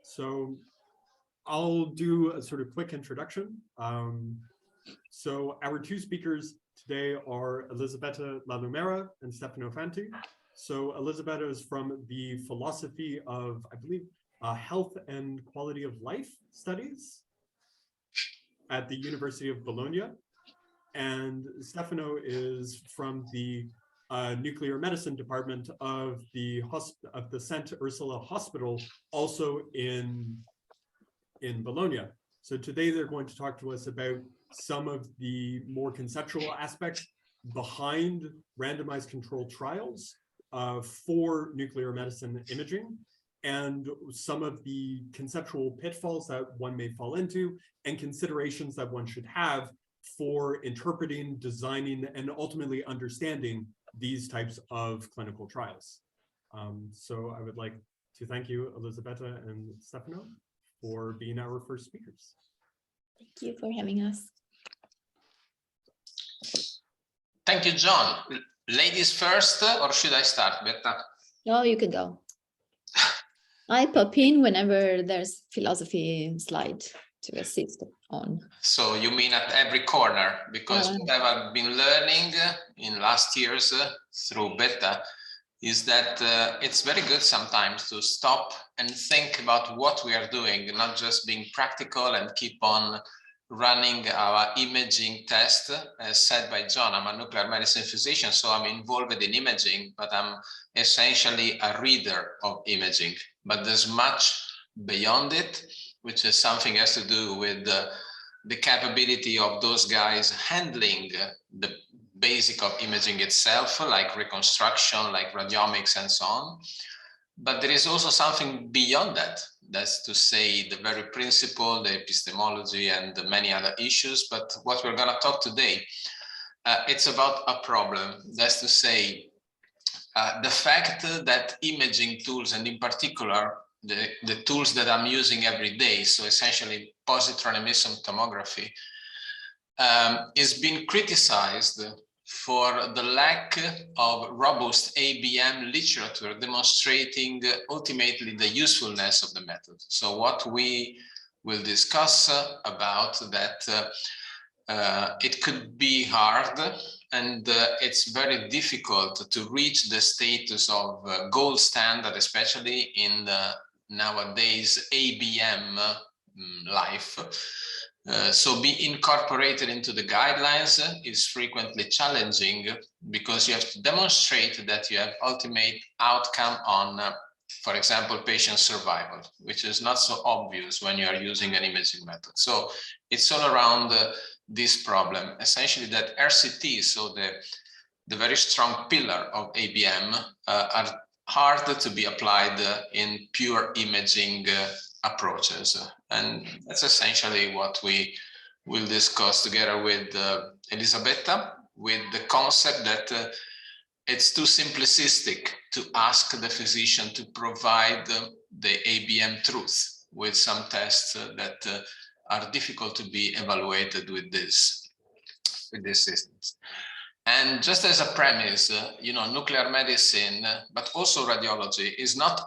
So I'll do a sort of quick introduction. So our two speakers today are Elisabetta Lalumera and Stefano Fanti. So Elisabetta is from the philosophy of, I believe, health and quality of life studies at the University of Bologna. And Stefano is from the nuclear medicine department of the Sant'Orsola Hospital, also in Bologna. So today they're going to talk to us about some of the more conceptual aspects behind randomized controlled trials for nuclear medicine imaging, and some of the conceptual pitfalls that one may fall into and considerations that one should have for interpreting, designing, and ultimately understanding these types of clinical trials. So I would like to thank you, Elisabetta and Stefano, for being our first speakers. Thank you for having us. Thank you, John. Ladies first, or should I start, Betta? No, you can go. I pop in whenever there's philosophy slide to assist on. So you mean at every corner? Because what I've been learning in last years through Betta is that it's very good sometimes to stop and think about what we are doing, not just being practical and keep on running our imaging test. As said by John, I'm a nuclear medicine physician, so I'm involved in imaging, but I'm essentially a reader of imaging. But there's much beyond it, which is something has to do with the capability of those guys handling the basic of imaging itself, like reconstruction, like radiomics and so on. But there is also something beyond that. That's to say the very principle, the epistemology, and the many other issues. But what we're going to talk today, it's about a problem. That's to say the fact that imaging tools, and in particular, the tools that I'm using every day, so essentially positron emission tomography, is being criticized for the lack of robust ABM literature demonstrating ultimately the usefulness of the method. So what we will discuss about that it could be hard, and it's very difficult to reach the status of gold standard, especially in the nowadays ABM life. So be incorporated into the guidelines is frequently challenging because you have to demonstrate that you have ultimate outcome on, for example, patient survival, which is not so obvious when you are using an imaging method. So it's all around this problem, essentially that RCT, so the very strong pillar of ABM, are hard to be applied in pure imaging approaches. And that's essentially what we will discuss together with Elisabetta, with the concept that it's too simplistic to ask the physician to provide the ABM truth with some tests that are difficult to be evaluated with these systems. And just as a premise, you know, nuclear medicine, but also radiology is not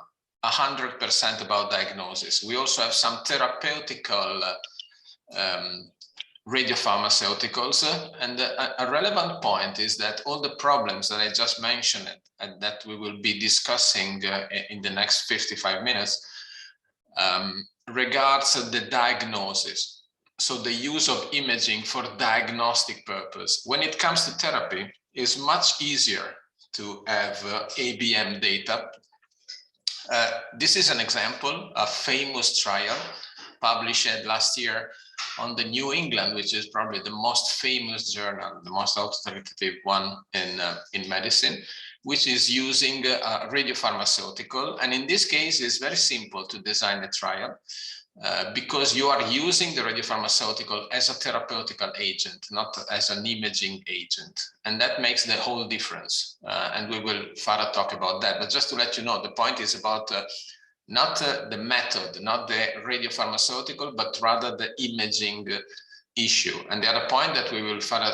100% about diagnosis. We also have some therapeutical radiopharmaceuticals, and a relevant point is that all the problems that I just mentioned and that we will be discussing in the next 55 minutes regards the diagnosis. So the use of imaging for diagnostic purpose. When it comes to therapy, it's much easier to have ABM data. This is an example, a famous trial published last year on the New England, which is probably the most famous journal, the most authoritative one in medicine, which is using a radiopharmaceutical. And in this case, it's very simple to design the trial because you are using the radiopharmaceutical as a therapeutical agent, not as an imaging agent. And that makes the whole difference. And we will further talk about that. But just to let you know, the point is about not the method, not the radiopharmaceutical, but rather the imaging issue. And the other point that we will further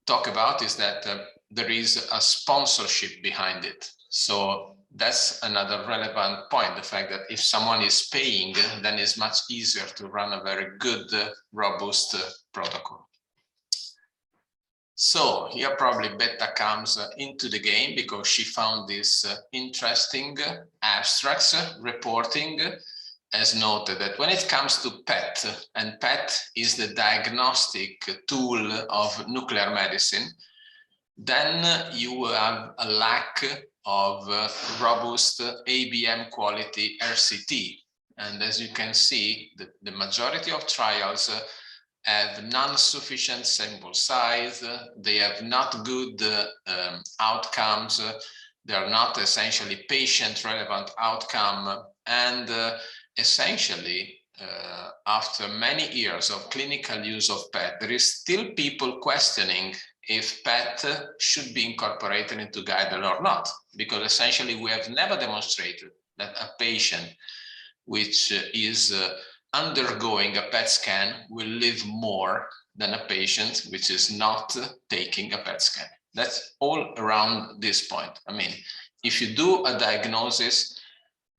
talk about is that there is a sponsorship behind it. So that's another relevant point, the fact that if someone is paying, then it's much easier to run a very good, robust protocol. So here probably Betta comes into the game because she found this interesting abstracts reporting, as noted, that when it comes to PET, and PET is the diagnostic tool of nuclear medicine, then you have a lack of robust ABM quality RCT. And as you can see, the majority of trials have non-sufficient sample size, they have not good outcomes, they are not essentially patient-relevant outcome, and essentially, after many years of clinical use of PET, there is still people questioning if PET should be incorporated into guideline or not, because essentially we have never demonstrated that a patient which is undergoing a PET scan will live more than a patient which is not taking a PET scan. That's all around this point. I mean, if you do a diagnosis,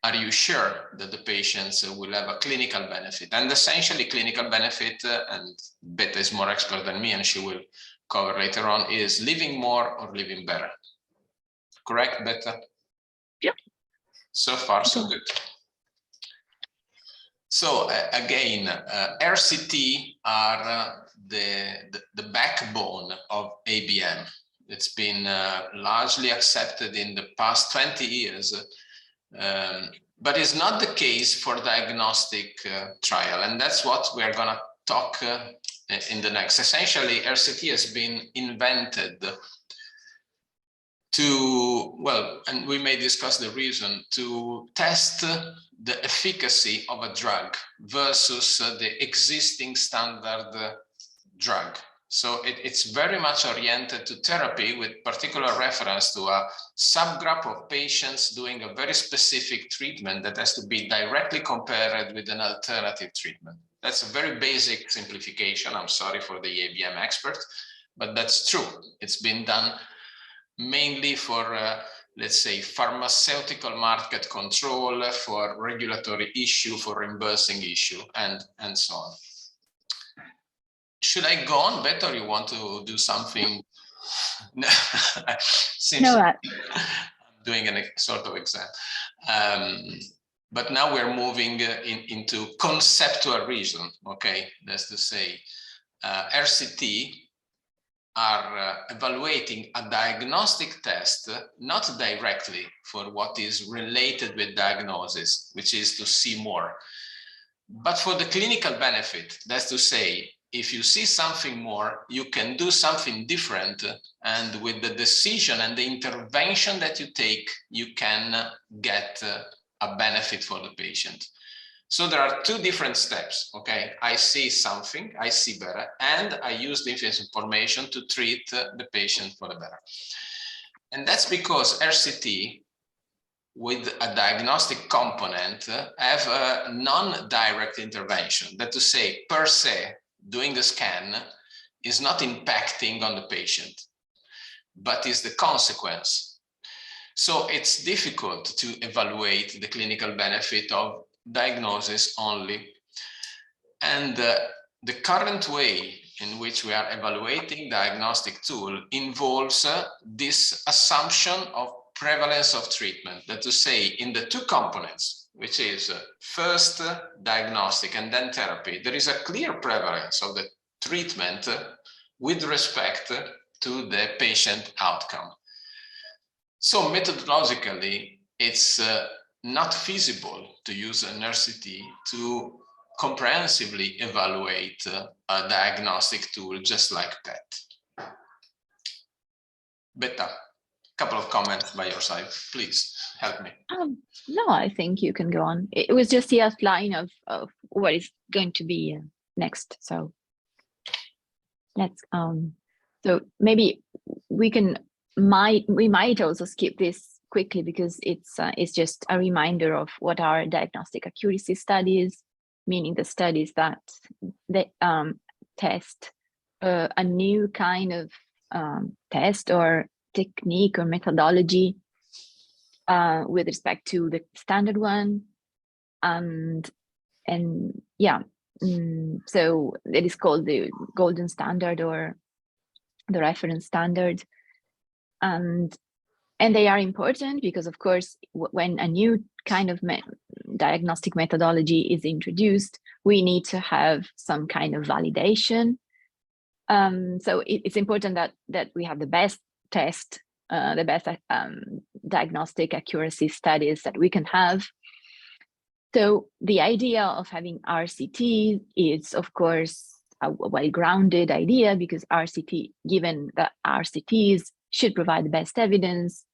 are you sure that the patients will have a clinical benefit? And essentially clinical benefit, and Betta is more expert than me and she will cover later on, is living more or living better. Correct, Betta? Yep. So far, so good. So again, RCT are the backbone of ABM. It's been largely accepted in the past 20 years, but it's not the case for diagnostic trial. And that's what we're gonna talk in the next. Essentially, RCT has been invented to, well, and we may discuss the reason, to test the efficacy of a drug versus the existing standard drug. So it's very much oriented to therapy with particular reference to a subgroup of patients doing a very specific treatment that has to be directly compared with an alternative treatment. That's a very basic simplification. I'm sorry for the ABM expert, but that's true. It's been done mainly for, let's say, pharmaceutical market control, for regulatory issue, for reimbursing issue, and so on. Should I go on, Betta, or you want to do something? No, I'm doing a sort of exam. But now we're moving into conceptual reason, okay? That's to say, RCT are evaluating a diagnostic test, not directly for what is related with diagnosis, which is to see more, but for the clinical benefit. That's to say, if you see something more, you can do something different, and with the decision and the intervention that you take, you can get a benefit for the patient. So there are two different steps, okay? I see something, I see better, and I use this information to treat the patient for the better. And that's because RCT, with a diagnostic component, have a non-direct intervention. That to say, per se, doing the scan is not impacting on the patient, but is the consequence. So it's difficult to evaluate the clinical benefit of diagnosis only. And the current way in which we are evaluating diagnostic tool involves this assumption of prevalence of treatment. That to say, in the two components, which is first diagnostic and then therapy, there is a clear prevalence of the treatment with respect to the patient outcome. So methodologically, it's not feasible to use an RCT to comprehensively evaluate a diagnostic tool just like PET. Betta, a couple of comments by your side, please help me. No, I think you can go on. It was just the outline of what is going to be next. So let's so maybe we might also skip this quickly because it's just a reminder of what are diagnostic accuracy studies, meaning the studies that they test a new kind of test or technique or methodology with respect to the standard one. And yeah, so it is called the golden standard or the reference standard. And they are important because, of course, when a new kind of diagnostic methodology is introduced, we need to have some kind of validation. So it's important that we have the best test, the best diagnostic accuracy studies that we can have. So the idea of having RCT is, of course, a well-grounded idea, because given that RCTs should provide the best evidence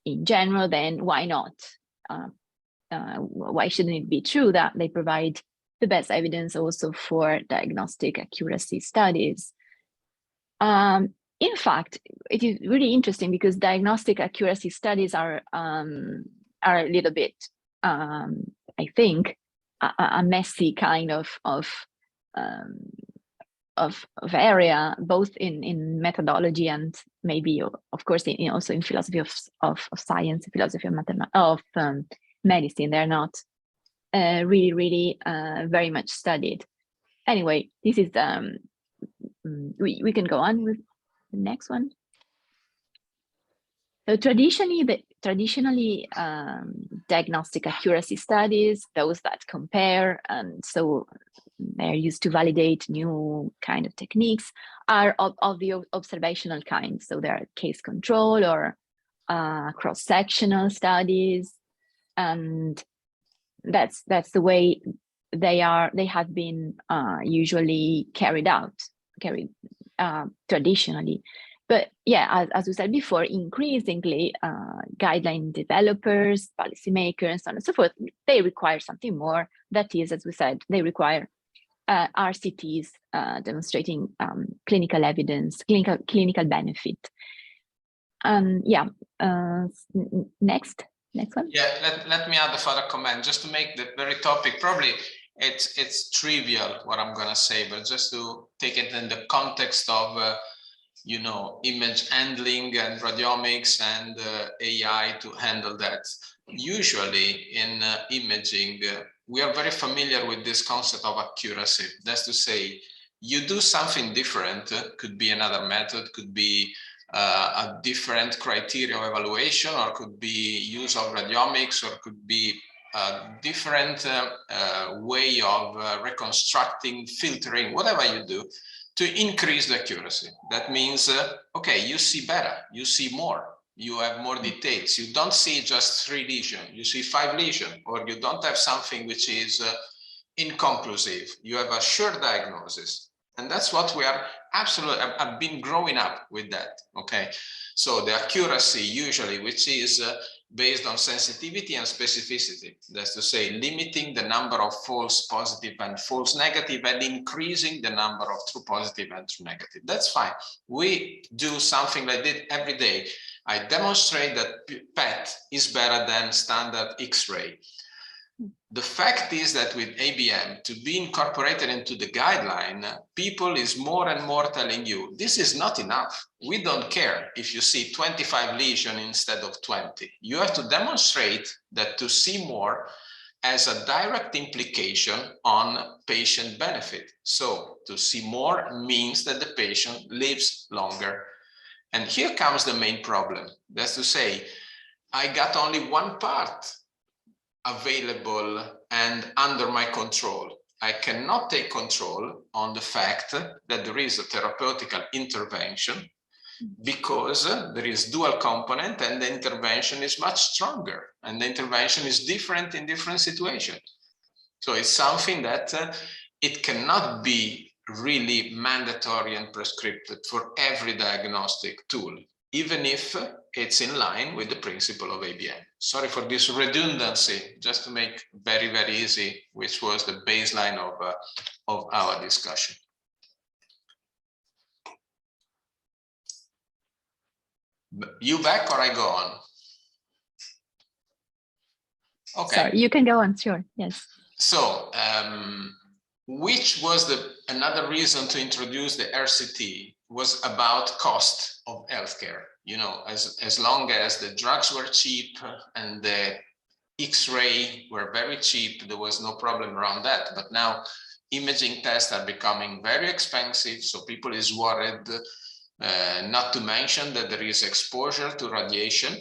in general, then why not? Why shouldn't it be true that they provide the best evidence also for diagnostic accuracy studies? In fact, it is really interesting because diagnostic accuracy studies are a little bit, I think, a messy kind of area, both in methodology and maybe, of course, also in philosophy of science, philosophy of medicine. They're not really very much studied. Anyway, this is we can go on with the next one. So traditionally, diagnostic accuracy studies, those that compare, and so they're used to validate new kind of techniques, are of the observational kind. So there are case control or cross-sectional studies, and that's the way they have been usually carried traditionally. But yeah, as we said before, increasingly guideline developers, policymakers, so on and so forth, they require something more. That is, as we said, they require RCTs demonstrating clinical evidence, clinical benefit. Next one. Yeah, let me add a further comment just to make the very topic. Probably it's trivial what I'm going to say, but just to take it in the context of image handling and radiomics and AI to handle that. Usually in imaging, we are very familiar with this concept of accuracy. That's to say, you do something different, could be another method, could be a different criteria of evaluation, or could be use of radiomics, or could be a different way of reconstructing, filtering, whatever you do, to increase the accuracy. That means, okay, you see better, you see more, you have more details. You don't see just 3 lesions, you see 5 lesions, or you don't have something which is inconclusive. You have a sure diagnosis. And that's what we are absolutely, I've been growing up with that, okay? So the accuracy usually, which is based on sensitivity and specificity. That's to say, limiting the number of false positive and false negative and increasing the number of true positive and true negative. That's fine. We do something like that every day. I demonstrate that PET is better than standard X-ray. The fact is that with ABM, to be incorporated into the guideline, people is more and more telling you, this is not enough. We don't care if you see 25 lesions instead of 20. You have to demonstrate that to see more has a direct implication on patient benefit. So to see more means that the patient lives longer. And here comes the main problem. That's to say, I got only one part available and under my control. I cannot take control on the fact that there is a therapeutical intervention because there is dual component and the intervention is much stronger and the intervention is different in different situations. So it's something that it cannot be really mandatory and prescripted for every diagnostic tool, even if it's in line with the principle of ABM. Sorry for this redundancy, just to make very, very easy, which was the baseline of our discussion. You back or I go on? Okay. Sorry, you can go on, sure, yes. So, which was another reason to introduce the RCT was about cost of healthcare. you know, as long as the drugs were cheap and the X-ray were very cheap, there was no problem around that. But now imaging tests are becoming very expensive, so people is worried, not to mention that there is exposure to radiation,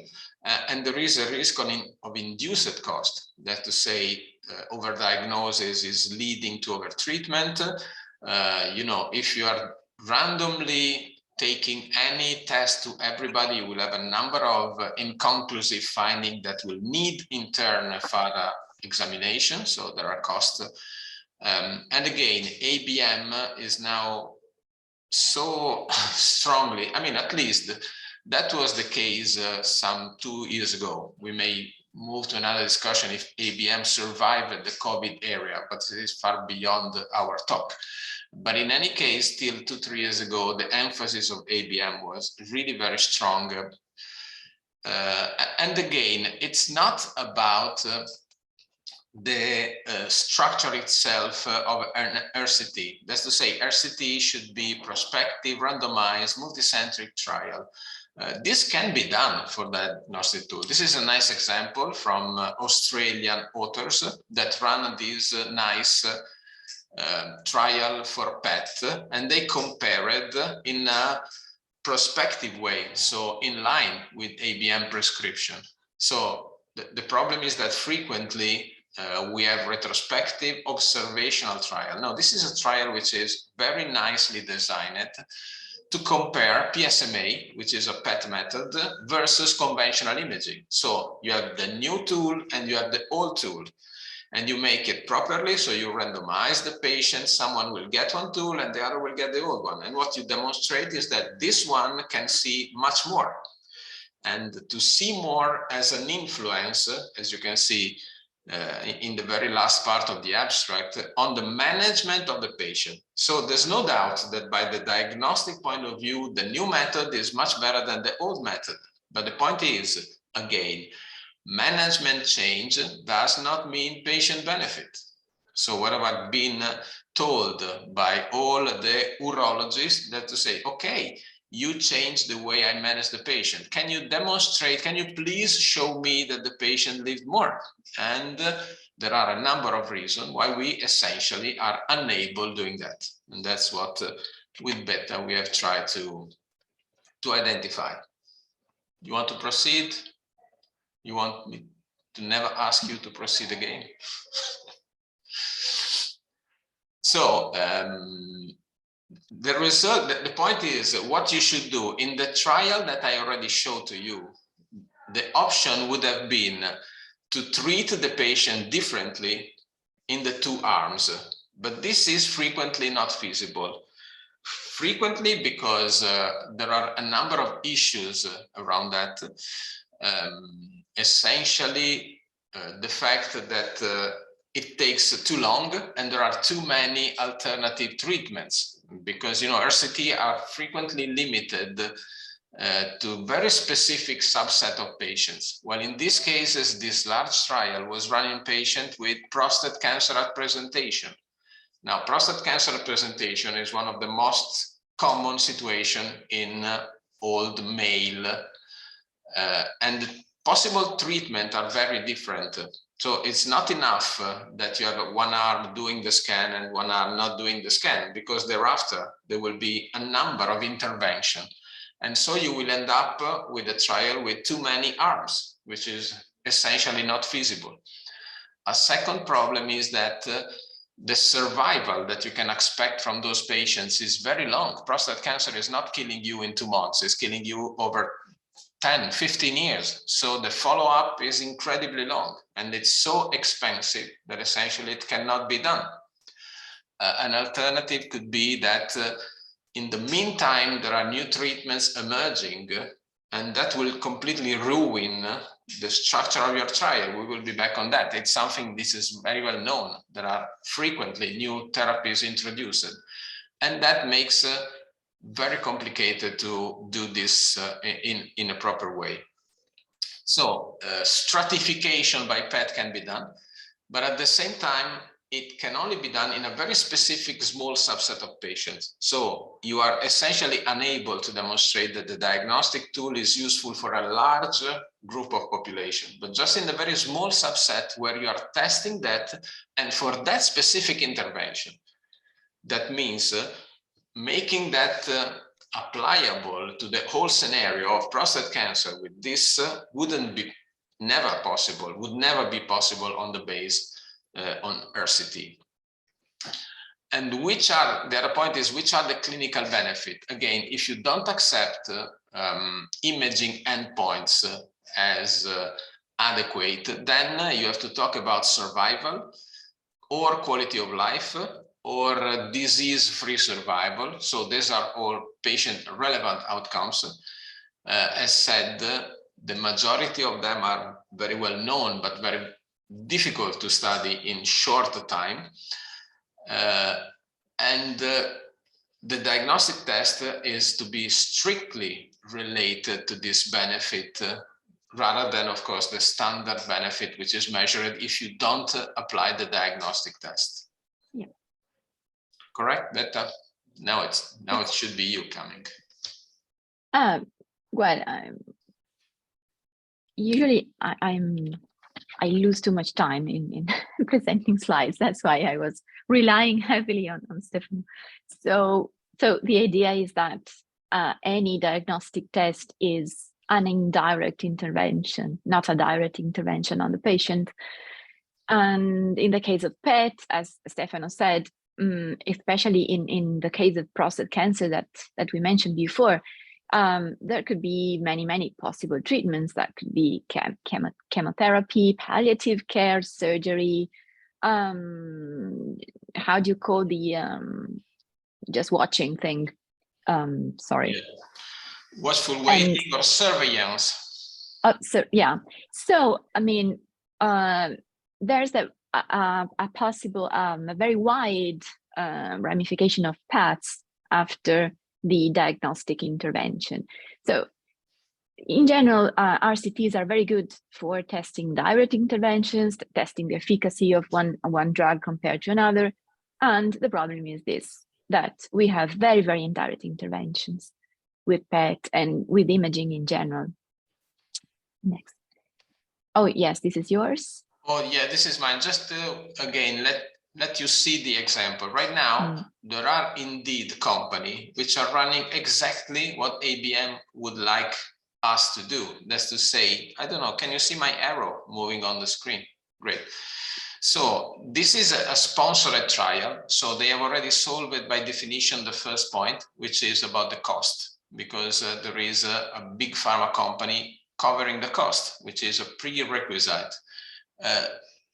and there is a risk of induced cost. That to say, overdiagnosis is leading to overtreatment. You know, if you are randomly taking any test to everybody, you will have a number of inconclusive findings that will need in turn further examination, so there are costs. And again, ABM is now so strongly, I mean, at least that was the case some 2 years ago. We may move to another discussion if ABM survived the COVID era, but it is far beyond our talk. But in any case, till 2-3 years ago, the emphasis of ABM was really very strong. And again, it's not about the structure itself of an RCT. That's to say, RCT should be prospective, randomized, multicentric trial. This can be done for that diagnostic tool. This is a nice example from Australian authors that run this nice trial for PET, and they compared in a prospective way, so in line with ABM prescription. So the problem is that frequently we have retrospective observational trial. Now, this is a trial which is very nicely designed to compare PSMA, which is a PET method, versus conventional imaging. So you have the new tool and you have the old tool, and you make it properly. So you randomize the patient, someone will get one tool and the other will get the old one. And what you demonstrate is that this one can see much more. And to see more as an influence, as you can see in the very last part of the abstract, on the management of the patient. So there's no doubt that by the diagnostic point of view, the new method is much better than the old method. But the point is, again, management change does not mean patient benefit. So what have I been told by all the urologists, that to say, okay, you change the way I manage the patient. Can you demonstrate, can you please show me that the patient lived more? And there are a number of reasons why we essentially are unable doing that. And that's what with beta we have tried to identify. You want to proceed? You want me to never ask you to proceed again? So the result, the point is what you should do in the trial that I already showed to you. The option would have been to treat the patient differently in the two arms, but this is frequently not feasible. Frequently because there are a number of issues around that. Essentially, the fact that it takes too long and there are too many alternative treatments, because, you know, RCT are frequently limited to very specific subset of patients. Well, in these cases, this large trial was run in patients with prostate cancer at presentation. Now, prostate cancer at presentation is one of the most common situations in old male, and possible treatment are very different. So it's not enough that you have one arm doing the scan and one arm not doing the scan, because thereafter there will be a number of interventions. And so you will end up with a trial with too many arms, which is essentially not feasible. A second problem is that the survival that you can expect from those patients is very long. Prostate cancer is not killing you in 2 months, it's killing you over 10, 15 years. So the follow-up is incredibly long, and it's so expensive that essentially it cannot be done. An alternative could be that in the meantime, there are new treatments emerging, and that will completely ruin the structure of your trial. We will be back on that. It's something, this is very well known. There are frequently new therapies introduced, and that makes very complicated to do this in a proper way. So stratification by PET can be done, but at the same time, it can only be done in a very specific small subset of patients. So you are essentially unable to demonstrate that the diagnostic tool is useful for a large group of population, but just in the very small subset where you are testing that, and for that specific intervention. That means making that applicable to the whole scenario of prostate cancer with this wouldn't be never possible, would never be possible on the base on RCT. And which are, the other point is, which are the clinical benefit? Again, if you don't accept imaging endpoints as adequate, then you have to talk about survival or quality of life or disease-free survival. So these are all patient-relevant outcomes. As said, the majority of them are very well known, but very difficult to study in short time. The diagnostic test is to be strictly related to this benefit rather than, of course, the standard benefit, which is measured if you don't apply the diagnostic test. Yeah. Correct? That now it should be you coming. Well, usually I lose too much time in presenting slides. That's why I was relying heavily on Stefano. So the idea is that any diagnostic test is an indirect intervention, not a direct intervention on the patient. And in the case of PET, as Stefano said, especially in the case of prostate cancer that we mentioned before, there could be many possible treatments. That could be chemotherapy, palliative care, surgery. How do you call the just watching thing? Sorry. Yeah. Watchful waiting or surveillance. So yeah. So I mean, there's a possible a very wide ramification of paths after the diagnostic intervention. So in general, RCTs are very good for testing direct interventions, testing the efficacy of one drug compared to another. And the problem is this, that we have very indirect interventions with PET and with imaging in general. Next. Oh, yes, this is yours. Oh, yeah, this is mine. Just to, again, let you see the example. Right now, there are indeed companies which are running exactly what ABM would like us to do. That's to say, I don't know, can you see my arrow moving on the screen? Great. So this is a sponsored trial. So they have already solved it by definition, the first point, which is about the cost, because there is a big pharma company covering the cost, which is a prerequisite.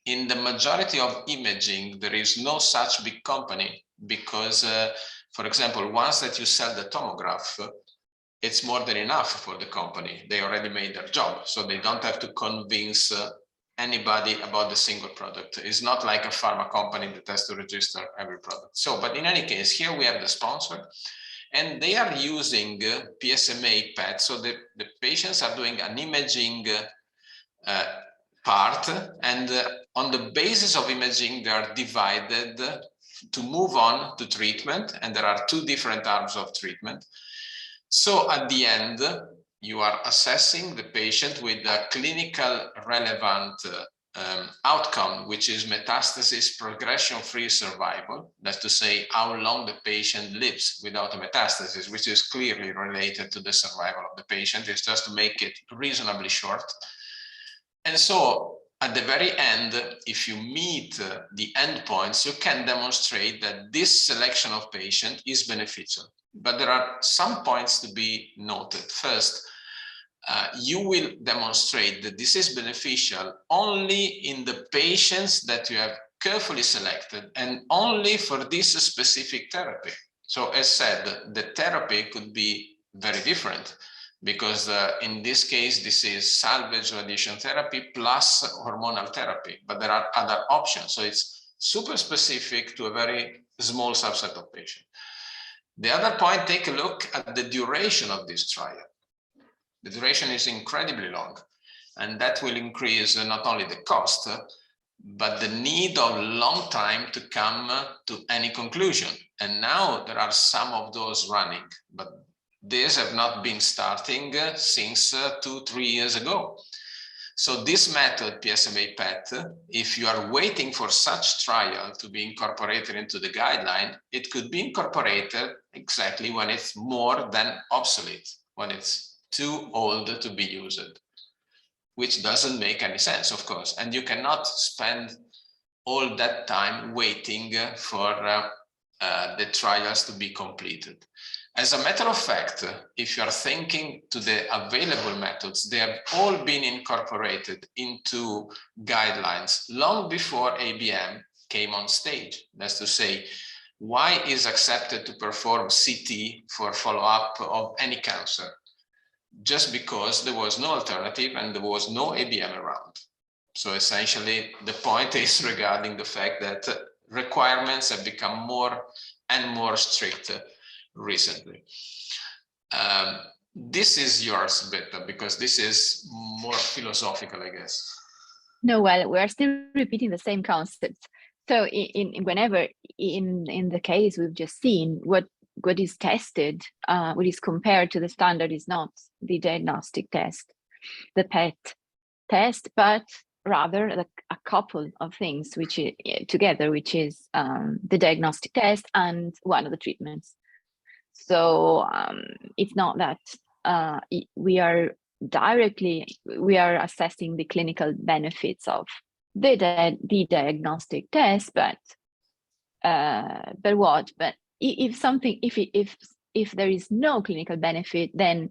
In the majority of imaging, there is no such big company because, for example, once that you sell the tomograph, it's more than enough for the company. They already made their job, so they don't have to convince anybody about the single product. It's not like a pharma company that has to register every product. So, but in any case, here we have the sponsor, and they are using PSMA PET. So the patients are doing an imaging part, and on the basis of imaging, they are divided to move on to treatment, and there are two different arms of treatment. So at the end, you are assessing the patient with a clinical relevant outcome, which is metastasis progression-free survival. That's to say, how long the patient lives without a metastasis, which is clearly related to the survival of the patient. It's just to make it reasonably short. And so at the very end, if you meet the endpoints, you can demonstrate that this selection of patient is beneficial. But there are some points to be noted. First, you will demonstrate that this is beneficial only in the patients that you have carefully selected and only for this specific therapy. So as said, the therapy could be very different, because in this case, this is salvage radiation therapy plus hormonal therapy, but there are other options. So it's super specific to a very small subset of patients. The other point, take a look at the duration of this trial. The duration is incredibly long, and that will increase not only the cost, but the need of long time to come to any conclusion. And now there are some of those running, but these have not been starting since 2-3 years ago. So this method, PSMA PET, if you are waiting for such trial to be incorporated into the guideline, it could be incorporated exactly when it's more than obsolete, when it's too old to be used, which doesn't make any sense, of course. And you cannot spend all that time waiting for the trials to be completed. As a matter of fact, if you are thinking to the available methods, they have all been incorporated into guidelines long before ABM came on stage. That's to say, why is accepted to perform CT for follow-up of any cancer? Just because there was no alternative and there was no ABM around. So essentially, the point is regarding the fact that requirements have become more and more strict recently. This is yours, Betta, because this is more philosophical, I guess. No, well, we're still repeating the same concepts. So whenever in the case we've just seen, what is tested, what is compared to the standard is not the diagnostic test, the PET test, but rather a couple of things which together, which is the diagnostic test and one of the treatments. So it's not that we are assessing the clinical benefits of the diagnostic test, but if there is no clinical benefit, then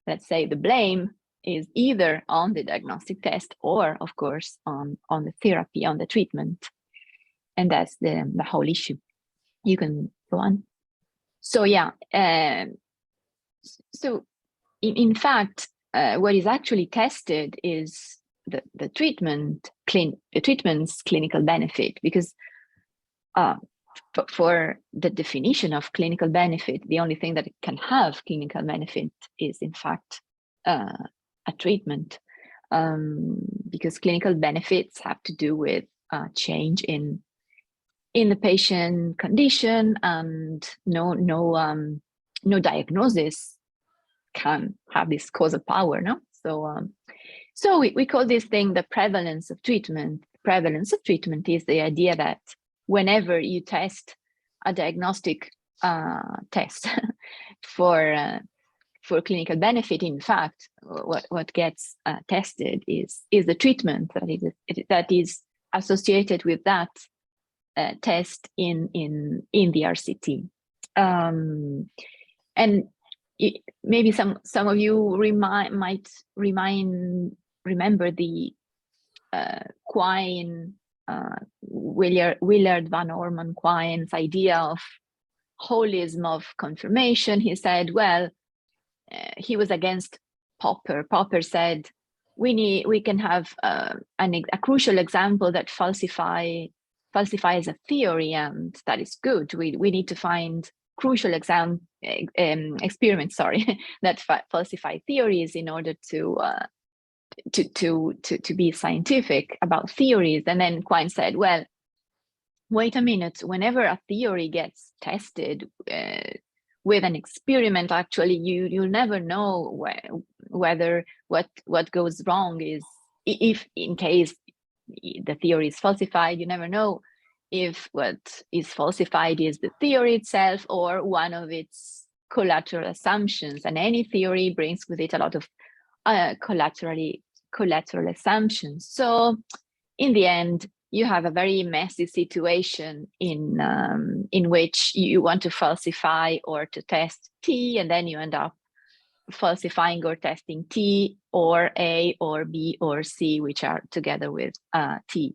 let's say the blame is either on the diagnostic test or, of course, on the therapy, on the treatment, and that's the whole issue. You can go on. So yeah, so in fact, what is actually tested is the treatment's clinical benefit, because for the definition of clinical benefit, the only thing that can have clinical benefit is in fact a treatment, because clinical benefits have to do with change in the patient condition, and no diagnosis can have this causal power, no? So we call this thing the prevalence of treatment. Prevalence of treatment is the idea that whenever you test a diagnostic test for clinical benefit, in fact, what gets tested is the treatment that is associated with that test in the RCT. And maybe some of you might remember the Quine, Willard Van Orman Quine's idea of holism of confirmation. He said, well, he was against Popper. Popper said, we can have a crucial example that falsifies a theory, and that is good. We need to find crucial experiments, that falsify theories in order to be scientific about theories. And then Quine said, well, wait a minute, whenever a theory gets tested with an experiment, actually you'll never know whether what goes wrong is, if in case the theory is falsified, you never know if what is falsified is the theory itself or one of its collateral assumptions. And any theory brings with it a lot of collateral assumptions. So in the end, you have a very messy situation in which you want to falsify or to test T, and then you end up falsifying or testing T or A or B or C, which are together with T.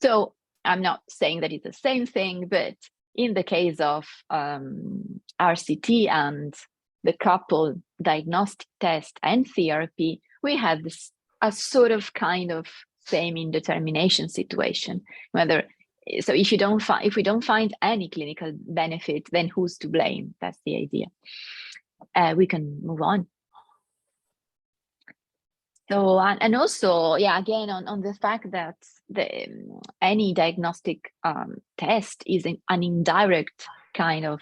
So I'm not saying that it's the same thing, but in the case of RCT and the coupled diagnostic test and therapy, we have this a sort of kind of same indetermination situation. So if we don't find any clinical benefit, then who's to blame? That's the idea. We can move on. So, and also, yeah, again, on the fact that any diagnostic test is an indirect kind of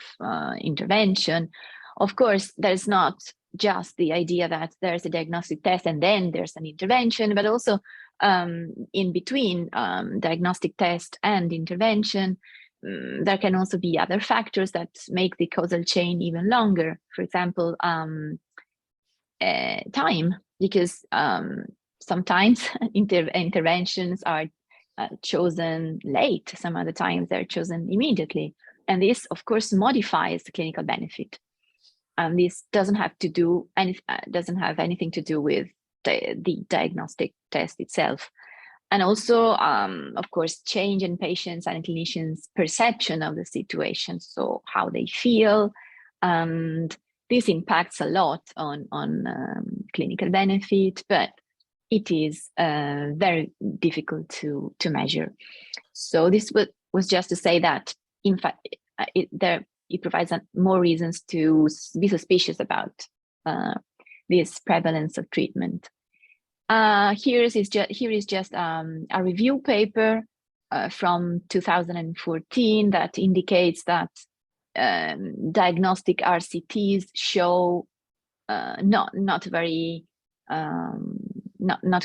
intervention. Of course, there's not just the idea that there's a diagnostic test and then there's an intervention, but also in between diagnostic test and intervention, there can also be other factors that make the causal chain even longer. For example, time, because sometimes interventions are chosen late, some other times they're chosen immediately. And this, of course, modifies the clinical benefit. This doesn't have anything to do with the diagnostic test itself. And also, of course, change in patients' and clinicians' perception of the situation, so how they feel, and this impacts a lot on clinical benefit, but it is very difficult to measure. So this was just to say that, in fact, it provides more reasons to be suspicious about this prevalence of treatment. Here is just a review paper from 2014 that indicates that diagnostic RCTs show not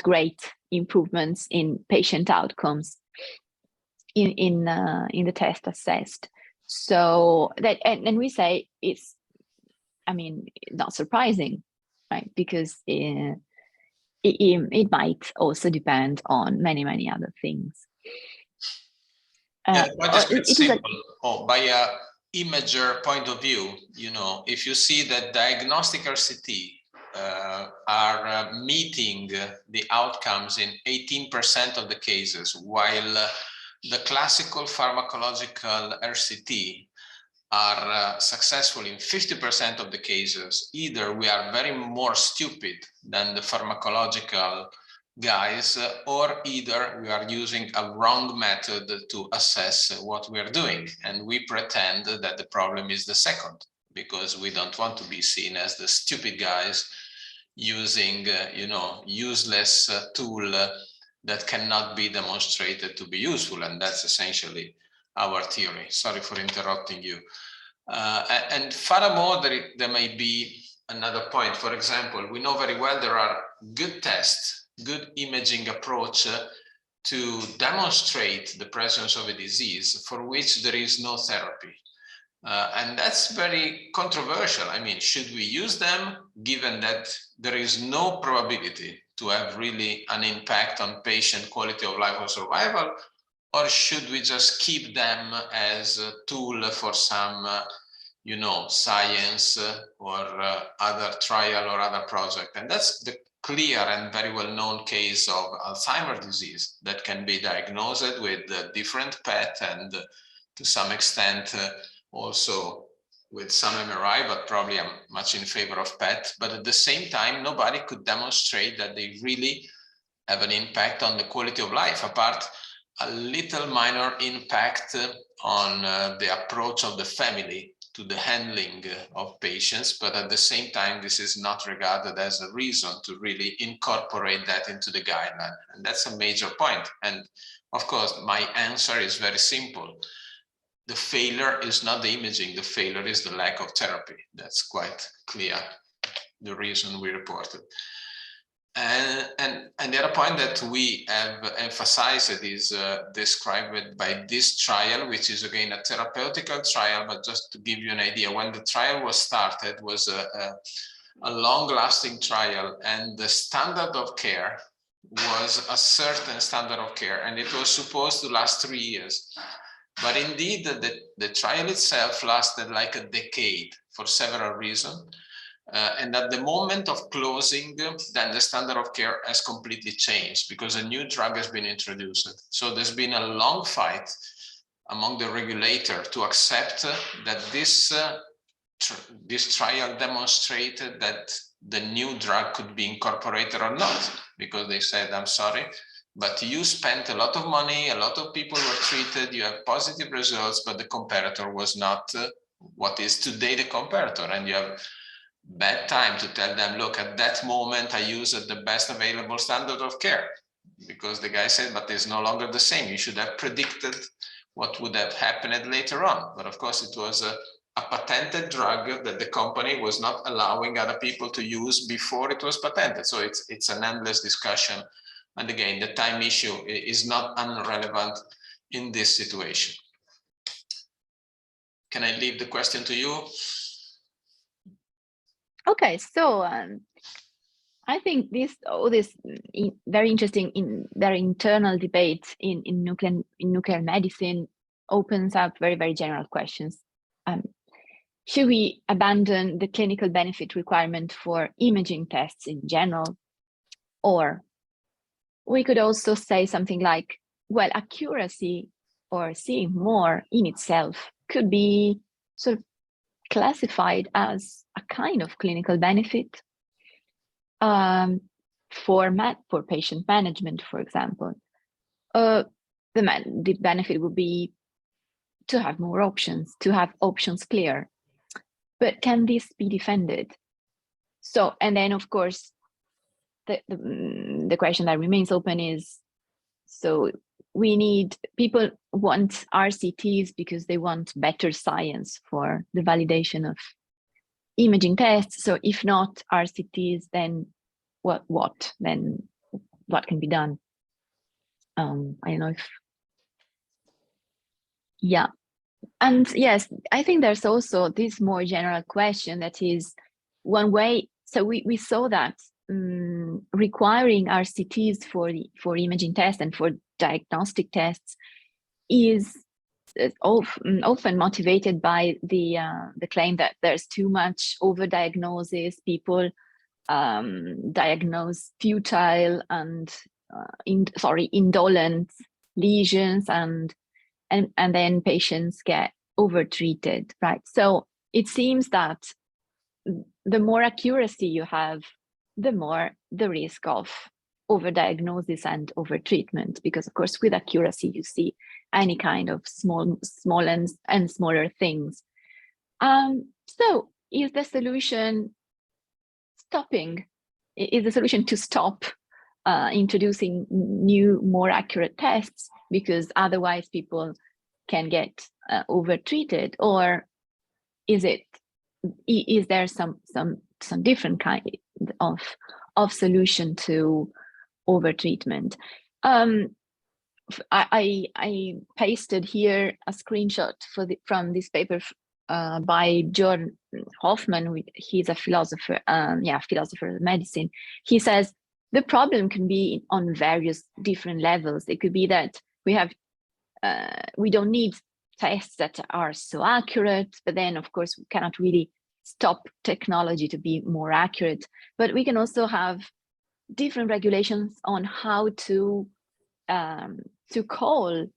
great improvements in patient outcomes in the test assessed. So that, and we say it's, I mean, not surprising, right? Because it might also depend on many other things. Yeah, the point is quite simple. By a imager point of view, you know, if you see that diagnostic RCT are meeting the outcomes in 18% of the cases, while the classical pharmacological RCT are successful in 50% of the cases, either we are very more stupid than the pharmacological guys, or either we are using a wrong method to assess what we are doing. And we pretend that the problem is the second, because we don't want to be seen as the stupid guys using, you know, useless tool that cannot be demonstrated to be useful. And that's essentially our theory. Sorry for interrupting you. And furthermore, there may be another point. For example, we know very well there are good tests, good imaging approach to demonstrate the presence of a disease for which there is no therapy. And that's very controversial. I mean, should we use them given that there is no probability to have really an impact on patient quality of life or survival? Or should we just keep them as a tool for some, you know, science or other trial or other project? And that's the clear and very well-known case of Alzheimer's disease that can be diagnosed with different PET and to some extent also with some MRI, but probably I'm much in favor of PET. But at the same time, nobody could demonstrate that they really have an impact on the quality of life, apart a little minor impact on the approach of the family to the handling of patients. But at the same time, this is not regarded as a reason to really incorporate that into the guideline. And that's a major point. And of course, my answer is very simple. The failure is not the imaging, the failure is the lack of therapy. That's quite clear, the reason we reported. And the other point that we have emphasized is described by this trial, which is again a therapeutical trial, but just to give you an idea, when the trial was started, was a long-lasting trial, and the standard of care was a certain standard of care, and it was supposed to last 3 years. But indeed, the trial itself lasted like a decade for several reasons. And at the moment of closing, then the standard of care has completely changed because a new drug has been introduced. So there's been a long fight among the regulator to accept that this trial demonstrated that the new drug could be incorporated or not, because they said, I'm sorry, but you spent a lot of money, a lot of people were treated, you have positive results, but the comparator was not what is today the comparator. And you have bad time to tell them, look, at that moment I used the best available standard of care, because the guy said, but it's no longer the same. You should have predicted what would have happened later on. But of course, it was a patented drug that the company was not allowing other people to use before it was patented. So it's an endless discussion. And again, the time issue is not unrelevant in this situation. Can I leave the question to you? Okay, so I think this very interesting in very internal debate in nuclear medicine opens up very, very general questions. Should we abandon the clinical benefit requirement for imaging tests in general? Or we could also say something like, well, accuracy or seeing more in itself could be sort of classified as a kind of clinical benefit for patient management, for example. The benefit would be to have more options, to have options clear. But can this be defended? So, and then of course, the question that remains open is, so people want RCTs because they want better science for the validation of imaging tests. So if not RCTs, then what can be done? I don't know if, yeah. And yes, I think there's also this more general question that is one way. So we saw that requiring RCTs for imaging tests and for diagnostic tests is often motivated by the claim that there's too much overdiagnosis. People diagnose futile and indolent lesions, and then patients get overtreated, right? So it seems that the more accuracy you have, the more the risk of overdiagnosis and overtreatment, because of course with accuracy you see any kind of small and smaller things. So is the solution to stop introducing new, more accurate tests, because otherwise people can get overtreated? Or is there some different kind of solution to overtreatment? I pasted here a screenshot from this paper by John Hoffman. He's a philosopher, philosopher of medicine. He says the problem can be on various different levels. It could be that we don't need tests that are so accurate, but then of course we cannot really stop technology to be more accurate. But we can also have different regulations on how to call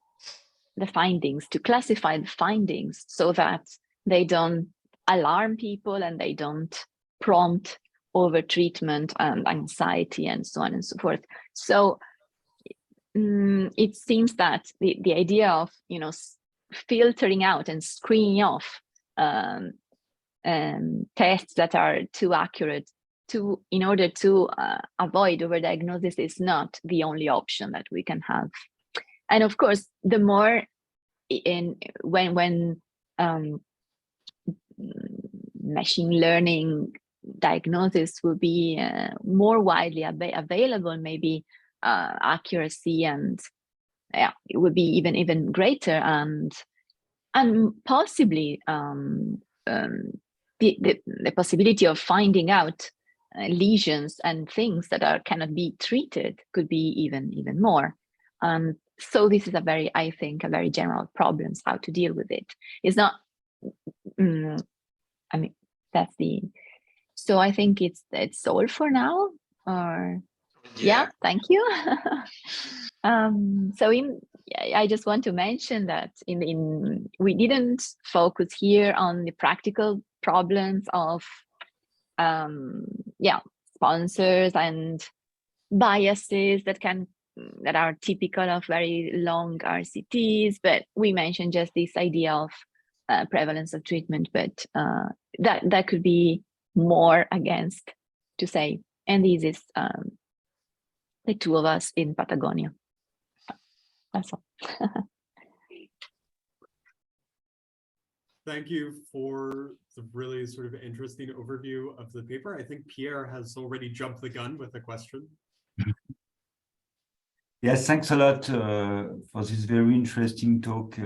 the findings, to classify the findings, so that they don't alarm people and they don't prompt overtreatment and anxiety and so on and so forth. So it seems that the idea of filtering out and screening off tests that are too accurate in order to avoid overdiagnosis is not the only option that we can have. And of course, the more when machine learning diagnosis will be more widely available, maybe accuracy and it would be even greater, and possibly the possibility of finding out lesions and things that cannot be treated could be even more. So this is I think a very general problem, how to deal with it. It's not, I mean, that's so I think it's all for now, or yeah, thank you. So I just want to mention that we didn't focus here on the practical problems of sponsors and biases that are typical of very long RCTs, but we mentioned just this idea of prevalence of treatment, but that could be more against to say, and this is the two of us in Patagonia. That's all. Thank you for the really sort of interesting overview of the paper. I think Pierre has already jumped the gun with a question. Yes, thanks a lot for this very interesting talk,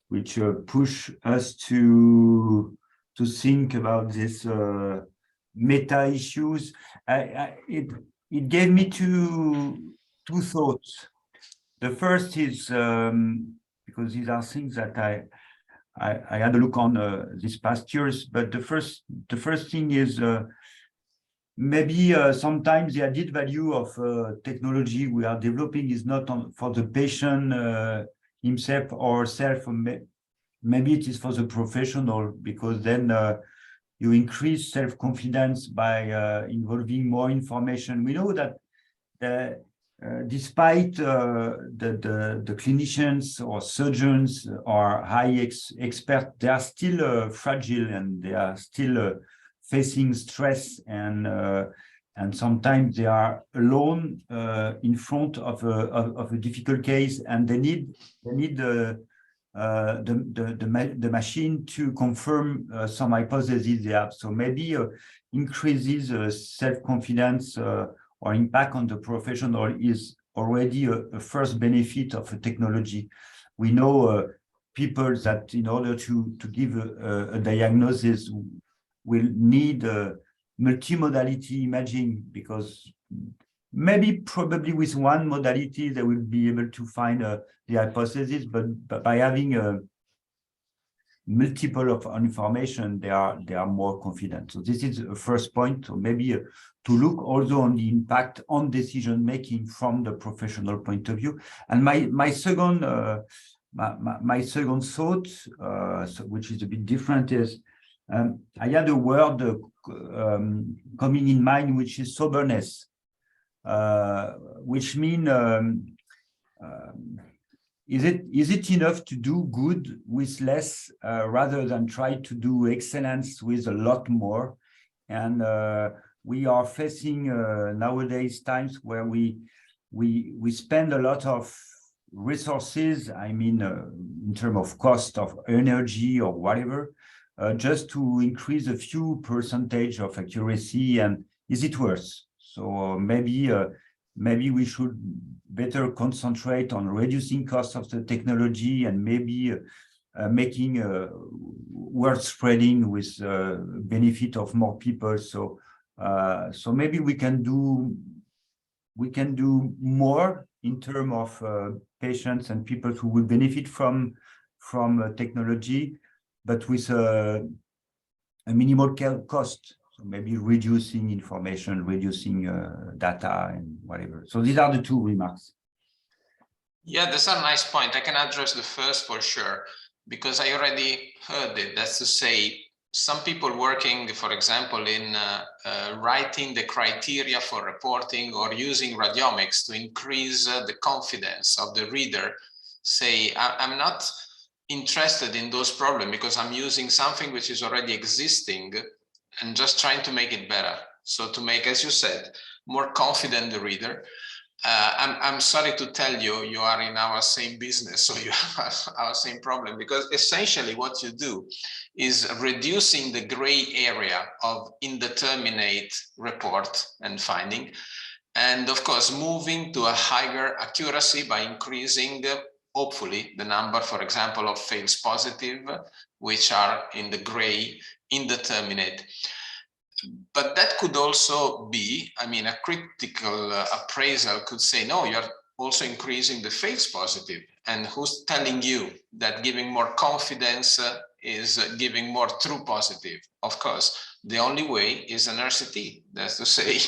which push us to think about this meta issues. It gave me two thoughts. The first is because these are things that I had a look on these past years, but the first thing is maybe sometimes the added value of technology we are developing is not for the patient himself or herself. Maybe it is for the professional, because then you increase self-confidence by involving more information. We know that despite the clinicians or surgeons or high experts, they are still fragile, and they are still facing stress, and sometimes they are alone in front of a difficult case, and they need the machine to confirm some hypotheses they have. So maybe increases self-confidence or impact on the professional is already a first benefit of a technology. We know people that in order to give a diagnosis will need multimodality imaging, because probably with one modality they will be able to find the hypothesis, but by having a multiple of information, they are more confident. So this is the first point. So maybe to look also on the impact on decision making from the professional point of view. And my second thought, which is a bit different, is I had a word coming in mind, which is soberness, which means is it enough to do good with less rather than try to do excellence with a lot more? And we are facing nowadays times where we spend a lot of resources, I mean, in terms of cost of energy or whatever, just to increase a few percentage of accuracy. And is it worth? So maybe we should better concentrate on reducing costs of the technology, and maybe making word spreading with benefit of more people. So maybe we can do more in terms of patients and people who will benefit from technology, but with a minimal cost. So maybe reducing information, reducing data and whatever. So these are the two remarks. Yeah, that's a nice point. I can address the first for sure, because I already heard it. That's to say, some people working, for example, in writing the criteria for reporting or using radiomics to increase the confidence of the reader, say, I'm not interested in those problems because I'm using something which is already existing and just trying to make it better. So to make, as you said, more confident the reader. I'm sorry to tell you, you are in our same business, so you have our same problem, because essentially what you do is reducing the gray area of indeterminate report and finding, and of course moving to a higher accuracy by increasing, hopefully, the number, for example, of false positive, which are in the gray indeterminate. But that could also be, I mean, a critical appraisal could say, no, you're also increasing the false positive. And who's telling you that giving more confidence is giving more true positive? Of course, the only way is an RCT. That's to say,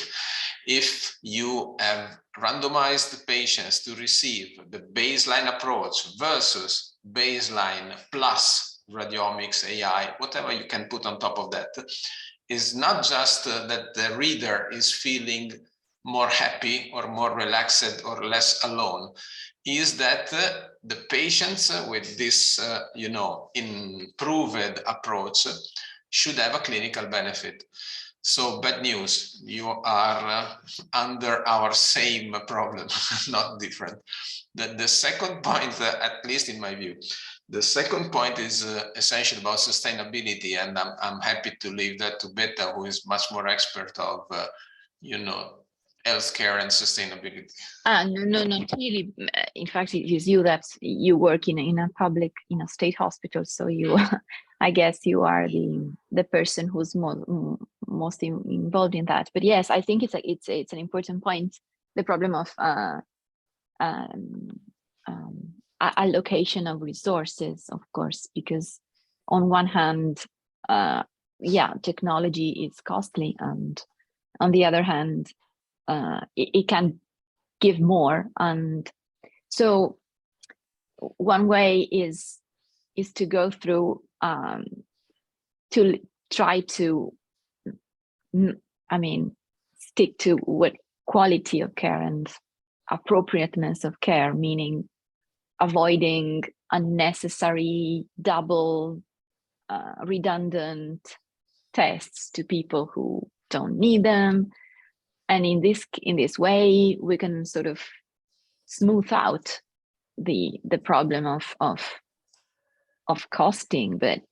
if you have randomized the patients to receive the baseline approach versus baseline plus radiomics, AI, whatever you can put on top of that, is not just that the reader is feeling more happy or more relaxed or less alone, is that the patients with this, improved approach should have a clinical benefit. So bad news, you are under our same problem, not different. The second point, at least in my view, the second point is essential about sustainability, and I'm happy to leave that to Betta, who is much more expert of, healthcare and sustainability. No, not really. In fact, it is you that you work in a state hospital, so you, I guess you are the person who's most involved in that. But yes, I think it's an important point. The problem of allocation of resources, of course, because on one hand, technology is costly, and on the other hand, it can give more. And so one way is to go through to try to stick to what quality of care and appropriateness of care, meaning avoiding unnecessary double redundant tests to people who don't need them. And in this way, we can sort of smooth out the problem of costing. But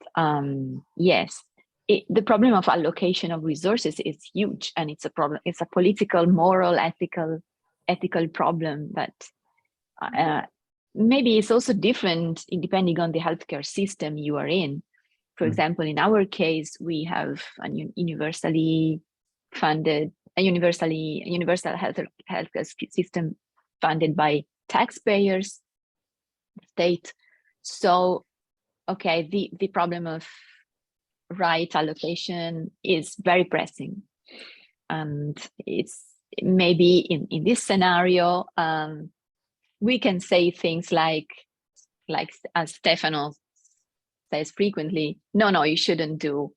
yes, the problem of allocation of resources is huge, and it's a problem. It's a political, moral, ethical problem that maybe it's also different depending on the healthcare system you are in. For example, in our case, we have a universally funded, universal healthcare system funded by taxpayers, state. So, okay, the problem of right allocation is very pressing, and it's maybe in this scenario we can say things like as Stefano says frequently, no, you shouldn't do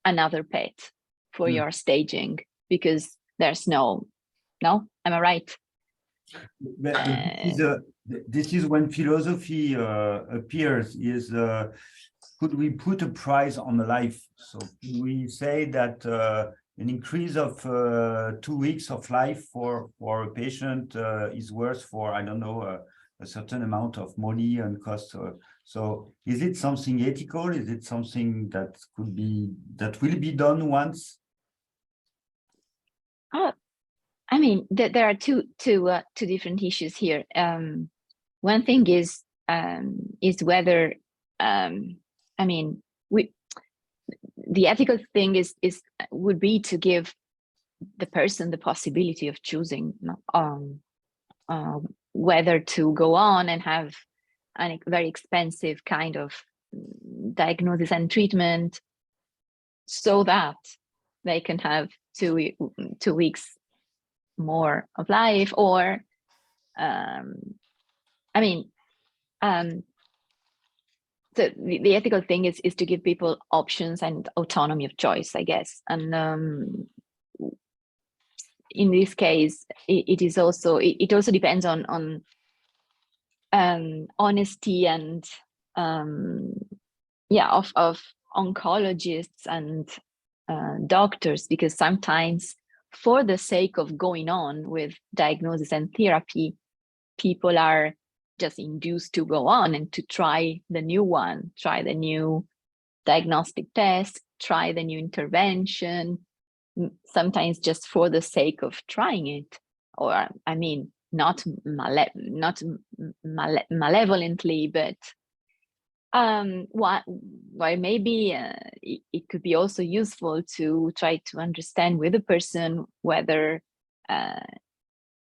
another PET for your staging because there's no, am I right? But this is when philosophy appears, is could we put a price on the life? So we say that an increase of 2 weeks of life for a patient is worth for, I don't know, a certain amount of money and cost. So is it something ethical? Is it something that will be done once? I mean, there are two different issues here. One thing is whether the ethical thing would be to give the person the possibility of choosing whether to go on and have a very expensive kind of diagnosis and treatment, so that they can have 2 weeks more of life, or so the ethical thing is to give people options and autonomy of choice, I guess. And in this case, it also depends on honesty and of oncologists and doctors, because sometimes for the sake of going on with diagnosis and therapy, people are just induced to go on and to try the new one, try the new diagnostic test, try the new intervention, sometimes just for the sake of trying it, or not malevolently, but why maybe it could be also useful to try to understand with a person whether a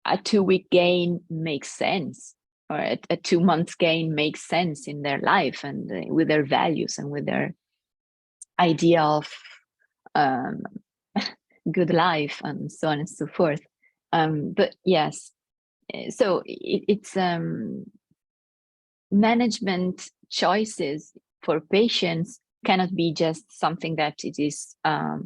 2-week gain makes sense, or a 2 months gain makes sense in their life and with their values and with their idea of good life and so on and so forth. But yes, so it's management choices for patients cannot be just something that it is that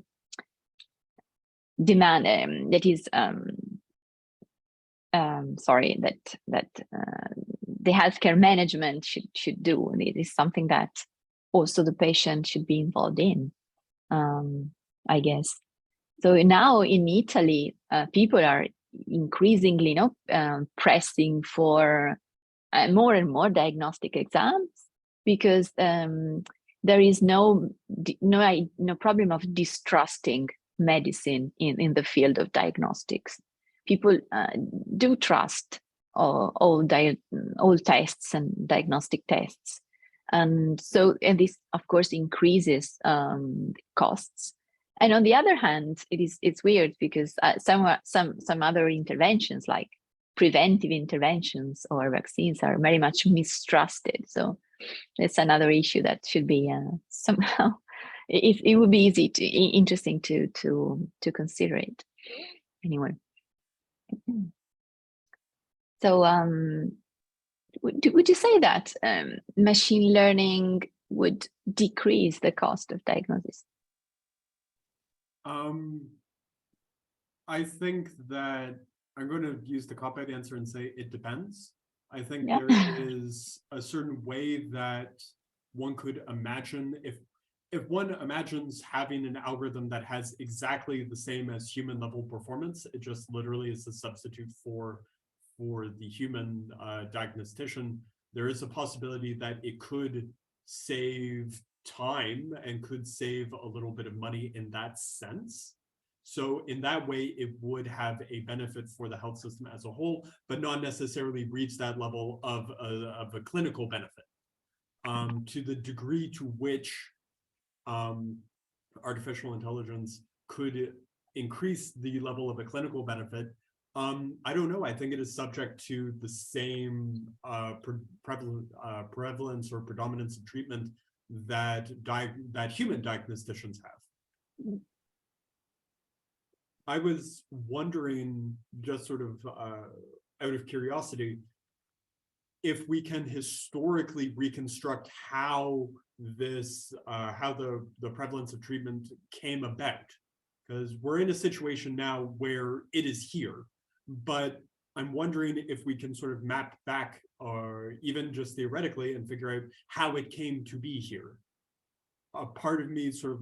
the healthcare management should do. And it is something that also the patient should be involved in. I guess. So now in Italy, people are increasingly, pressing for more and more diagnostic exams, because there is no problem of distrusting medicine in the field of diagnostics. People do trust all tests and diagnostic tests, and this of course increases costs. And on the other hand, it's weird because some other interventions, like preventive interventions or vaccines, are very much mistrusted. So it's another issue that should be somehow, it would be interesting to consider it anyway. So would you say that machine learning would decrease the cost of diagnosis? I think that I'm going to use the cop-out answer and say it depends. I think there is a certain way that one could imagine, if one imagines having an algorithm that has exactly the same as human level performance, it just literally is a substitute for the human diagnostician, there is a possibility that it could save time and could save a little bit of money in that sense. So in that way, it would have a benefit for the health system as a whole, but not necessarily reach that level of a clinical benefit. To the degree to which artificial intelligence could increase the level of a clinical benefit, I don't know. I think it is subject to the same prevalence or predominance of treatment that human diagnosticians have. I was wondering, just sort of out of curiosity, if we can historically reconstruct how the prevalence of treatment came about, because we're in a situation now where it is here, but I'm wondering if we can sort of map back, or even just theoretically, and figure out how it came to be here. A part of me sort of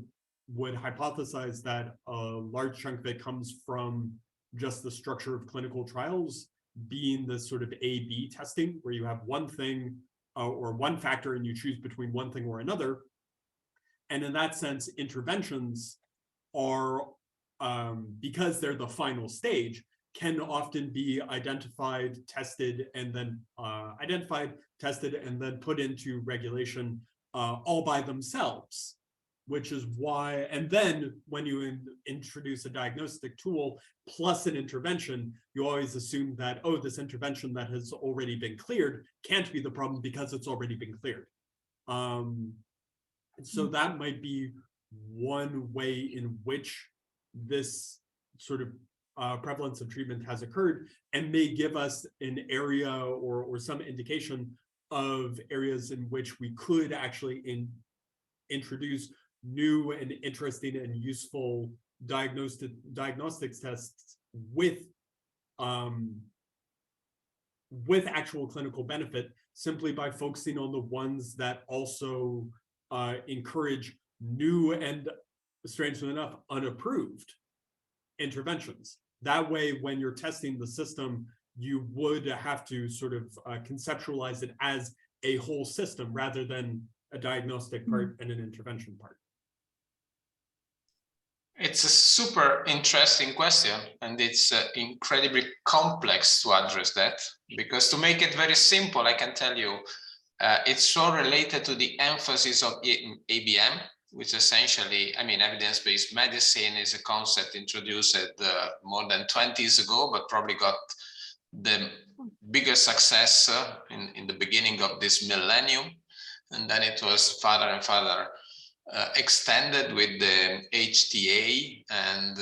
would hypothesize that a large chunk of it comes from just the structure of clinical trials being this sort of A/B testing, where you have one thing or one factor and you choose between one thing or another. And in that sense, interventions are, because they're the final stage, can often be identified, tested, and then put into regulation all by themselves. Which is why, and then when you introduce a diagnostic tool plus an intervention, you always assume that, oh, this intervention that has already been cleared can't be the problem because it's already been cleared. So that might be one way in which this sort of prevalence of treatment has occurred, and may give us an area or some indication of areas in which we could actually introduce new and interesting and useful diagnostics tests with actual clinical benefit, simply by focusing on the ones that also encourage new and, strangely enough, unapproved interventions. That way, when you're testing the system, you would have to sort of conceptualize it as a whole system rather than a diagnostic part and an intervention part. It's a super interesting question, and it's incredibly complex to address that, because to make it very simple, I can tell you it's so related to the emphasis of ABM, which essentially, I mean, evidence-based medicine is a concept introduced more than 20 years ago, but probably got the biggest success in the beginning of this millennium. And then it was further and further extended with the HTA, and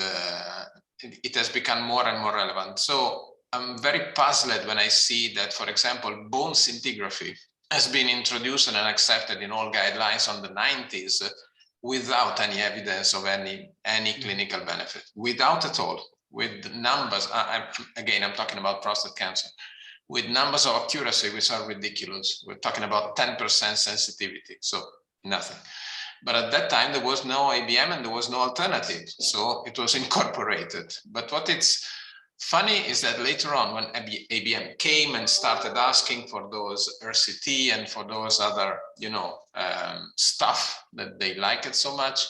it has become more and more relevant. So I'm very puzzled when I see that, for example, bone scintigraphy has been introduced and accepted in all guidelines on the 90s without any evidence of any clinical benefit, without at all, with numbers. Again, I'm talking about prostate cancer, with numbers of accuracy which are ridiculous. We're talking about 10% sensitivity, so nothing. But at that time, there was no ABM and there was no alternative. So it was incorporated. But what it's funny is that later on, when ABM came and started asking for those RCT and for those other, stuff that they liked so much,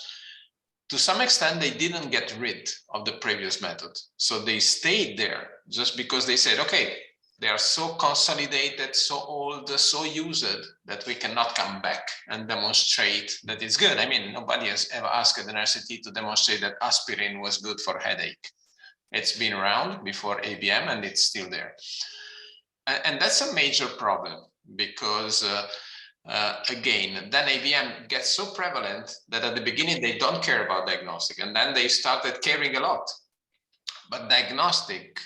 to some extent, they didn't get rid of the previous method. So they stayed there just because they said, okay, they are so consolidated, so old, so used that we cannot come back and demonstrate that it's good. I mean, nobody has ever asked an RCT to demonstrate that aspirin was good for headache. It's been around before ABM and it's still there. And that's a major problem because again, then ABM gets so prevalent that at the beginning they don't care about diagnostic, and then they started caring a lot. But diagnostic,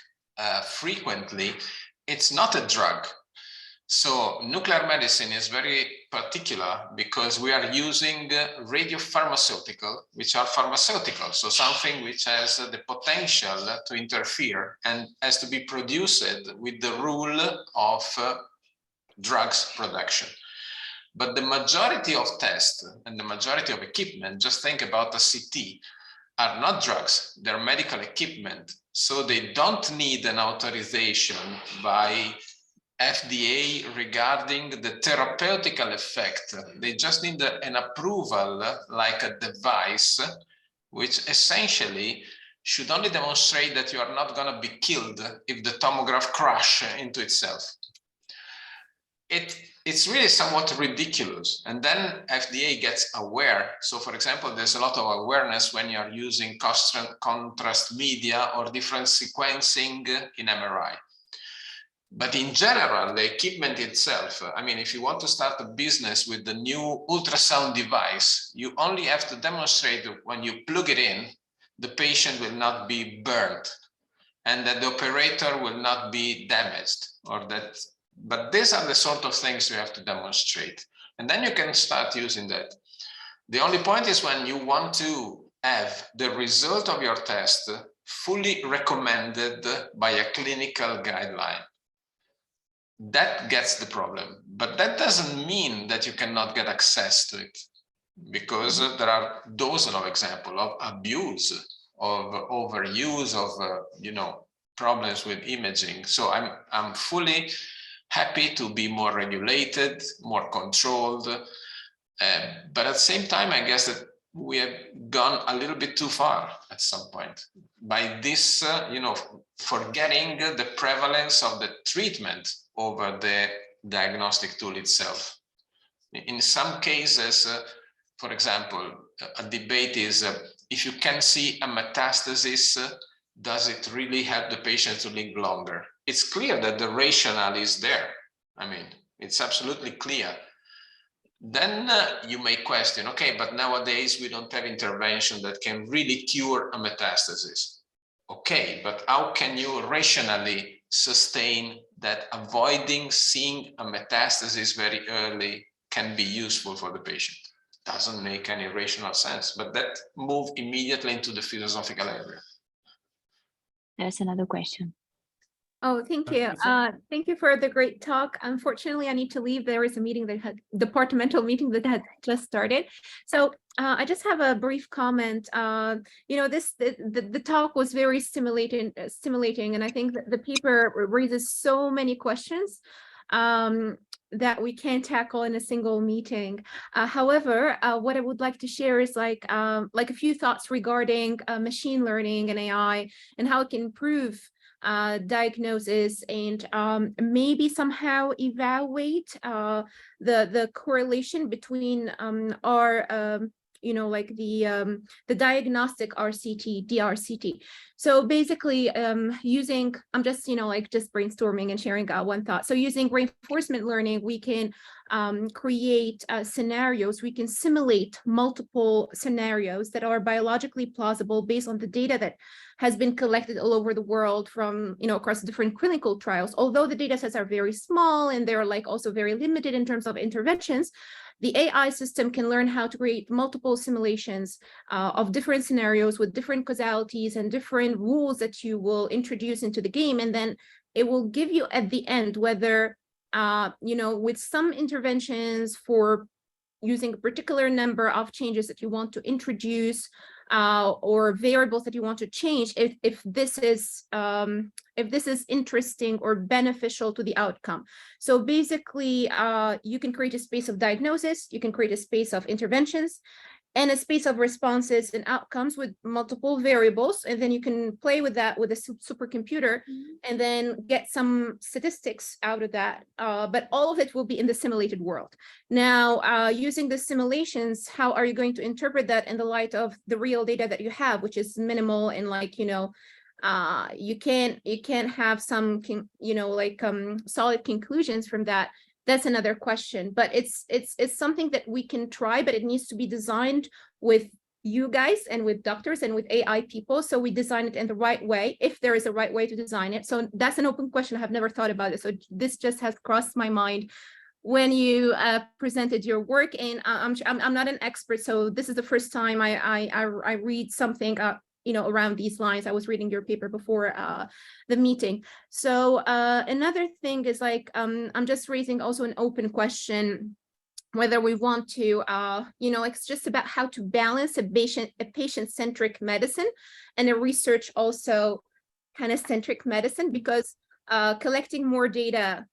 frequently, it's not a drug. So nuclear medicine is very particular because we are using radiopharmaceutical, which are pharmaceutical. So something which has the potential to interfere and has to be produced with the rule of drugs production. But the majority of tests and the majority of equipment, just think about a CT, are not drugs, they're medical equipment. So they don't need an authorization by FDA regarding the therapeutical effect. They just need an approval like a device, which essentially should only demonstrate that you are not going to be killed if the tomograph crashes into itself. It's really somewhat ridiculous. And then FDA gets aware. So for example, there's a lot of awareness when you're using contrast media or different sequencing in MRI. But in general, the equipment itself, I mean, if you want to start a business with the new ultrasound device, you only have to demonstrate that when you plug it in, the patient will not be burned and that the operator will not be damaged or that. But these are the sort of things you have to demonstrate. And then you can start using that. The only point is when you want to have the result of your test fully recommended by a clinical guideline. That gets the problem. But that doesn't mean that you cannot get access to it, because there are dozens of examples of abuse, of overuse, of problems with imaging. So I'm fully happy to be more regulated, more controlled, but at the same time, I guess that we have gone a little bit too far at some point by this, forgetting the prevalence of the treatment over the diagnostic tool itself. In some cases, for example, a debate is if you can see a metastasis, does it really help the patient to live longer? It's clear that the rationale is there. I mean, it's absolutely clear. Then you may question, okay, but nowadays we don't have intervention that can really cure a metastasis. Okay, but how can you rationally sustain that avoiding seeing a metastasis very early can be useful for the patient? Doesn't make any rational sense, but that move immediately into the philosophical area. There's another question. Oh, thank you. Thank you for the great talk. Unfortunately, I need to leave. There is a meeting that had departmental meeting that had just started. So I just have a brief comment. The talk was very stimulating, and I think that the paper raises so many questions that we can't tackle in a single meeting. However, what I would like to share is like a few thoughts regarding machine learning and AI and how it can improve diagnosis and maybe somehow evaluate the correlation between our the diagnostic RCT, DRCT. So basically using, I'm just, just brainstorming and sharing one thought. So using reinforcement learning, we can create scenarios. We can simulate multiple scenarios that are biologically plausible based on the data that has been collected all over the world from, across different clinical trials. Although the data sets are very small and they're also very limited in terms of interventions, the AI system can learn how to create multiple simulations of different scenarios with different causalities and different rules that you will introduce into the game. And then it will give you at the end whether, with some interventions for using a particular number of changes that you want to introduce, or variables that you want to change, if this is interesting or beneficial to the outcome. So basically, you can create a space of diagnosis, you can create a space of interventions, and a space of responses and outcomes with multiple variables. And then you can play with that with a supercomputer and then get some statistics out of that. But all of it will be in the simulated world. Now, using the simulations, how are you going to interpret that in the light of the real data that you have, which is minimal and like, you can't have some, solid conclusions from that. That's another question, but it's something that we can try, but it needs to be designed with you guys and with doctors and with AI people. So we design it in the right way, if there is a right way to design it. So that's an open question. I have never thought about it. So this just has crossed my mind when you presented your work. And I'm not an expert, so this is the first time I read something around these lines. I was reading your paper before the meeting. So another thing is like, I'm just raising also an open question, whether we want to, it's just about how to balance a patient-centric medicine and a research also kind of centric medicine, because collecting more data,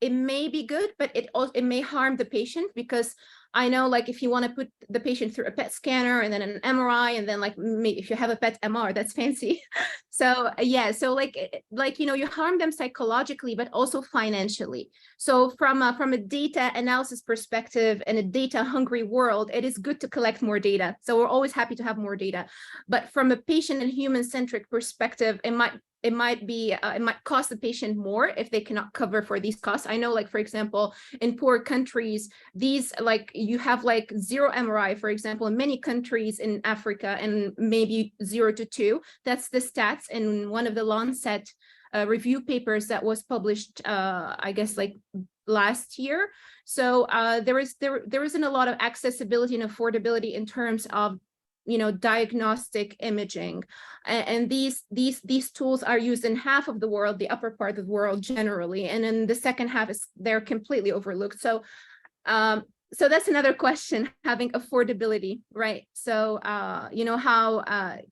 it may be good, but it may harm the patient, because I know, like, if you want to put the patient through a PET scanner and then an MRI, and then like maybe if you have a PET MR, that's fancy. So yeah, so like you harm them psychologically, but also financially. So from a data analysis perspective and a data hungry world, it is good to collect more data. So we're always happy to have more data. But from a patient and human centric perspective, it might cost the patient more if they cannot cover for these costs. I know, like, for example, in poor countries, these, like, you have like 0 MRI, for example, in many countries in Africa, and maybe 0 to 2. That's the stats in one of the Lancet review papers that was published, I guess, like last year. So there isn't a lot of accessibility and affordability in terms of diagnostic imaging, and these tools are used in half of the world, the upper part of the world generally, and in the second half they're completely overlooked. So so that's another question, having affordability, right? So how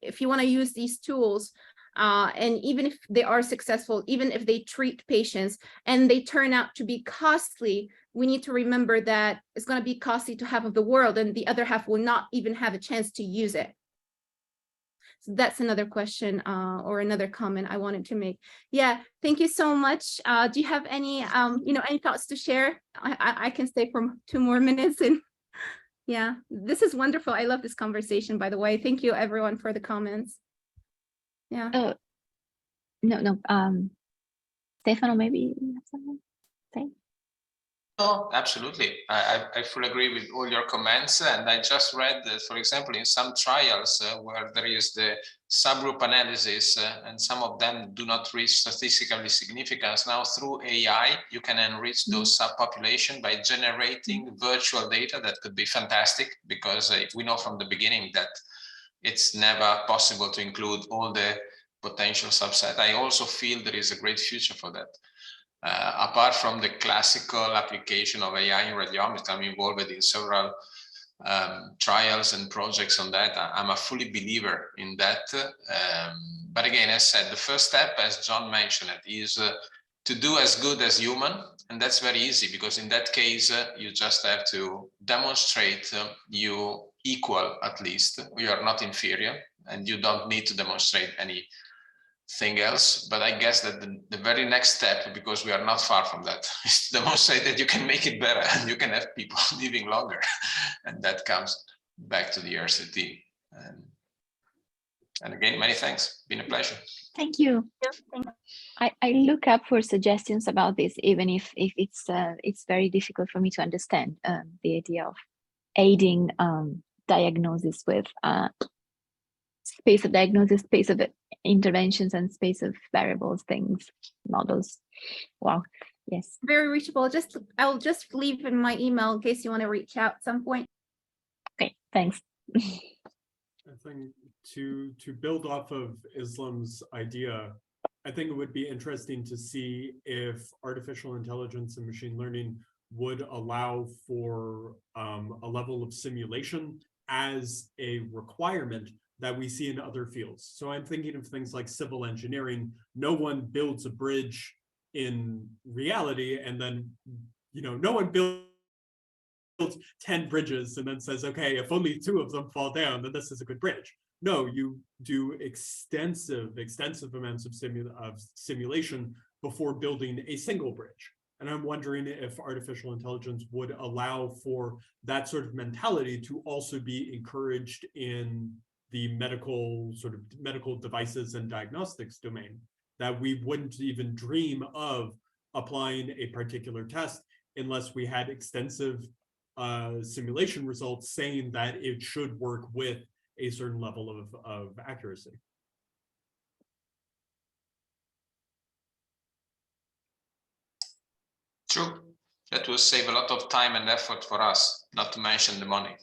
if you want to use these tools, and even if they are successful, even if they treat patients and they turn out to be costly, we need to remember that it's going to be costly to half of the world, and the other half will not even have a chance to use it. So that's another question or another comment I wanted to make. Yeah, thank you so much. Do you have any any thoughts to share? I can stay for 2 more minutes. And yeah, this is wonderful. I love this conversation, by the way. Thank you everyone for the comments. Yeah. No. Stefano, maybe you have something to say? No, absolutely. I fully agree with all your comments. And I just read that, for example, in some trials where there is the subgroup analysis and some of them do not reach statistical significance, now through AI, you can enrich those subpopulation by generating virtual data. That could be fantastic, because we know from the beginning that it's never possible to include all the potential subset. I also feel there is a great future for that. Apart from the classical application of AI in radiomics, I'm involved in several trials and projects on that. I'm a fully believer in that. But again, as said, the first step, as John mentioned it, is to do as good as human. And that's very easy, because in that case, you just have to demonstrate you equal, at least. You are not inferior, and you don't need to demonstrate anything else. But I guess that the very next step, because we are not far from that, is to demonstrate that you can make it better and you can have people living longer. And that comes back to the RCT. And again, many thanks. Been a pleasure. Thank you. I look up for suggestions about this, even if it's very difficult for me to understand the idea of aiding diagnosis with space of diagnosis, space of interventions, and space of variables, things, models. Wow. Yes. Very reachable. I'll just leave in my email in case you want to reach out at some point. Okay, thanks. I think to build off of Islam's idea, I think it would be interesting to see if artificial intelligence and machine learning would allow for a level of simulation as a requirement that we see in other fields. So I'm thinking of things like civil engineering. No one builds a bridge in reality, and then, no one builds 10 bridges and then says, okay, if only 2 of them fall down, then this is a good bridge. No, you do extensive amounts of simulation before building a single bridge. And I'm wondering if artificial intelligence would allow for that sort of mentality to also be encouraged in the medical devices and diagnostics domain, that we wouldn't even dream of applying a particular test unless we had extensive simulation results saying that it should work with a certain level of accuracy. True. That will save a lot of time and effort for us, not to mention the money.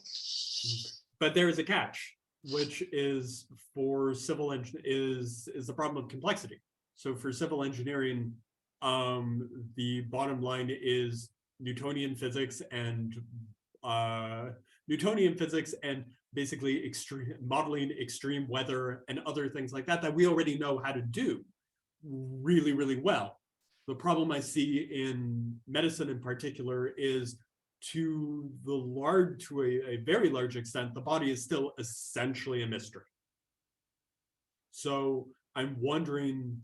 But there is a catch, which is for civil is the problem of complexity. So for civil engineering, the bottom line is Newtonian physics and basically modeling extreme weather and other things like that we already know how to do really, really well. The problem I see in medicine in particular is to a very large extent, the body is still essentially a mystery. So I'm wondering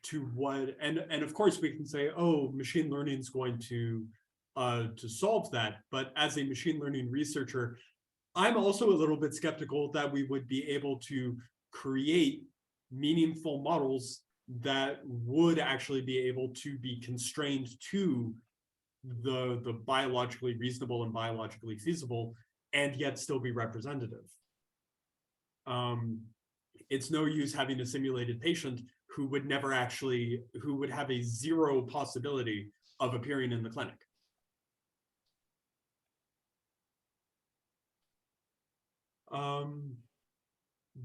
to what, and of course we can say, oh, machine learning is going to solve that. But as a machine learning researcher, I'm also a little bit skeptical that we would be able to create meaningful models that would actually be able to be constrained to the biologically reasonable and biologically feasible, and yet still be representative. It's no use having a simulated patient who would have a zero possibility of appearing in the clinic.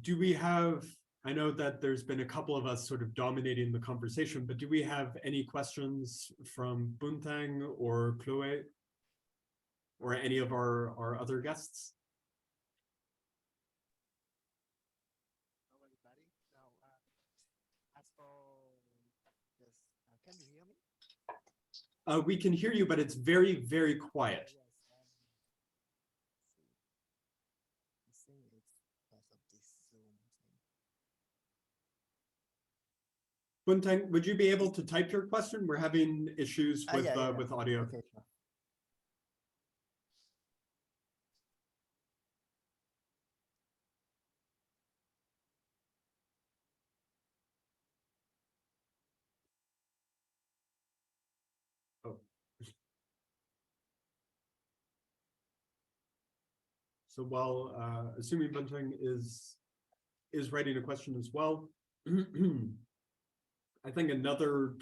Do we have, I know that there's been a couple of us sort of dominating the conversation, but do we have any questions from Buntang or Chloe or any of our other guests? Hello, everybody. Now, as for this, can you hear me? We can hear you, but it's very, very quiet. Yes. I think it's because of this Zoom thing. Buntang, would you be able to type your question? We're having issues with Yeah. with audio. Okay, sure. Oh. So while assuming Buntang is writing a question as well, I think another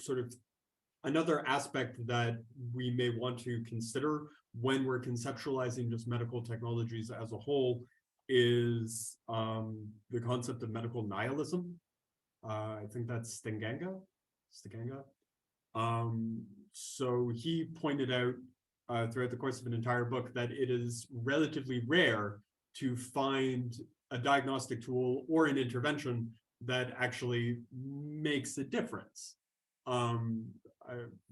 aspect that we may want to consider when we're conceptualizing just medical technologies as a whole is the concept of medical nihilism. I think that's Stenganga. So he pointed out throughout the course of an entire book that it is relatively rare to find a diagnostic tool or an intervention that actually makes a difference. I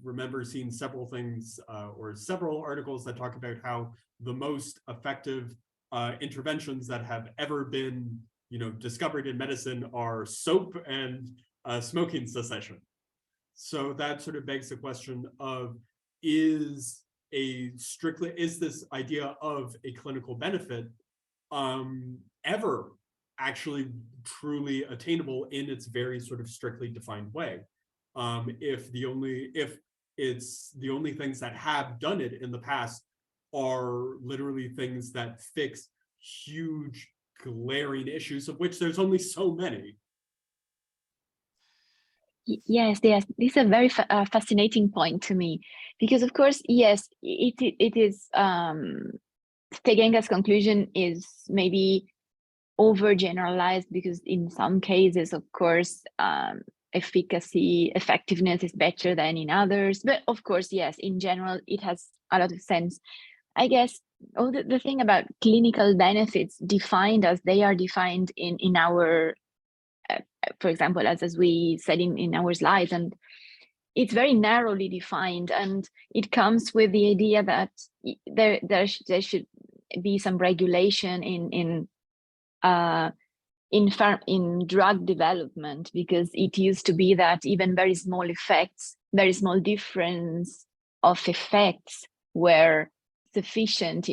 remember seeing several things or several articles that talk about how the most effective interventions that have ever been, discovered in medicine are soap and smoking cessation. So that sort of begs the question of, is this idea of a clinical benefit ever actually truly attainable in its very sort of strictly defined way? If it's the only things that have done it in the past are literally things that fix huge glaring issues, of which there's only so many. Yes, this is a very fascinating point to me, because of course, yes, it is. Stegenga's conclusion is maybe overgeneralized, because in some cases, of course, efficacy, effectiveness is better than in others. But of course, yes, in general, it has a lot of sense. I guess the thing about clinical benefits defined as they are defined in our, for example, as we said in our slides, and it's very narrowly defined, and it comes with the idea that there should be some regulation in drug development, because it used to be that even very small effects, very small difference of effects were sufficient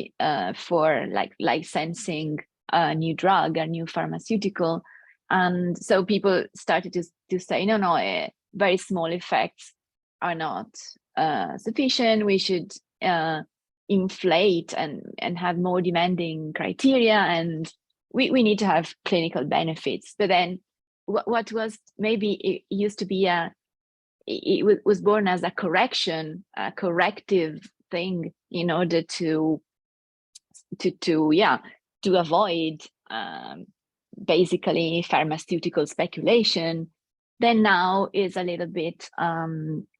for like licensing a new drug, a new pharmaceutical. And so people started to say, no, very small effects are not sufficient. We should inflate and have more demanding criteria, and we need to have clinical benefits. But then what was maybe it used to be it was born as a corrective thing in order to avoid basically pharmaceutical speculation, then now is a little bit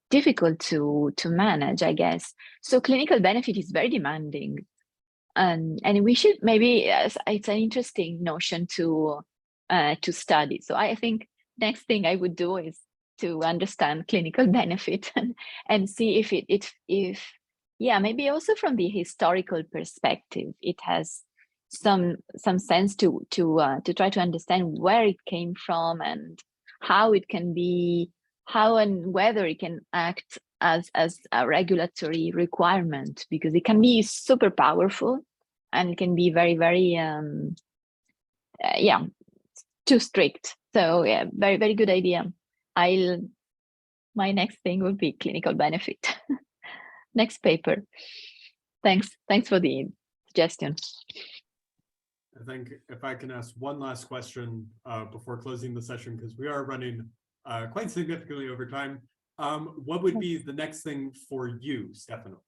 difficult to manage, I guess. So clinical benefit is very demanding, and we should maybe, it's an interesting notion to study. So I think next thing I would do is to understand clinical benefit and see if maybe also from the historical perspective, it has some sense to try to understand where it came from and how it can be, how and whether it can act as a regulatory requirement, because it can be super powerful and it can be very, very too strict. So yeah, very, very good idea. My next thing would be clinical benefit. Next paper. Thanks for the suggestion. I think if I can ask one last question before closing the session, because we are running quite significantly over time. What would be the next thing for you, Stefano?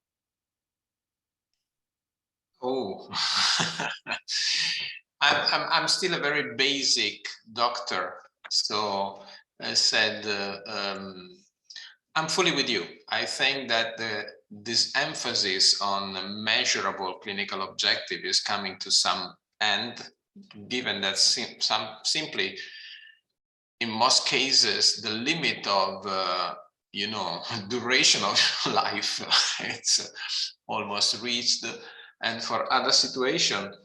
Oh, I'm still a very basic doctor. So I said, I'm fully with you. I think that this emphasis on a measurable clinical objective is coming to some end, given that simply, in most cases, the limit of duration of life it's almost reached, and for other situations,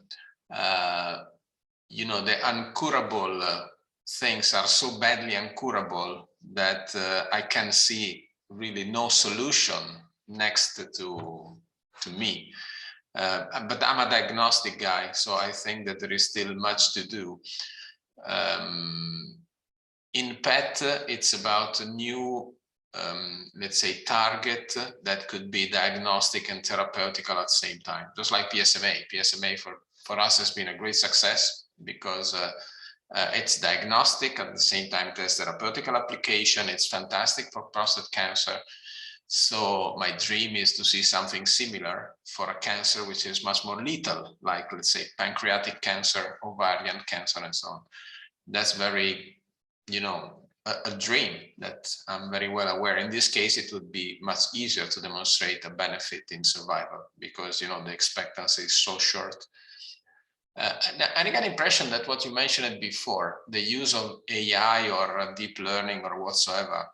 the uncurable things are so badly uncurable that I can see really no solution next to me. But I'm a diagnostic guy, so I think that there is still much to do. In PET, it's about a new, let's say, target that could be diagnostic and therapeutical at the same time, just like PSMA. PSMA for us has been a great success because it's diagnostic at the same time there's therapeutical application. It's fantastic for prostate cancer. So my dream is to see something similar for a cancer which is much more lethal, like, let's say, pancreatic cancer, ovarian cancer, and so on. That's very, a dream that I'm very well aware. In this case, it would be much easier to demonstrate a benefit in survival because, the expectancy is so short. And I get the impression that what you mentioned before, the use of AI or deep learning or whatsoever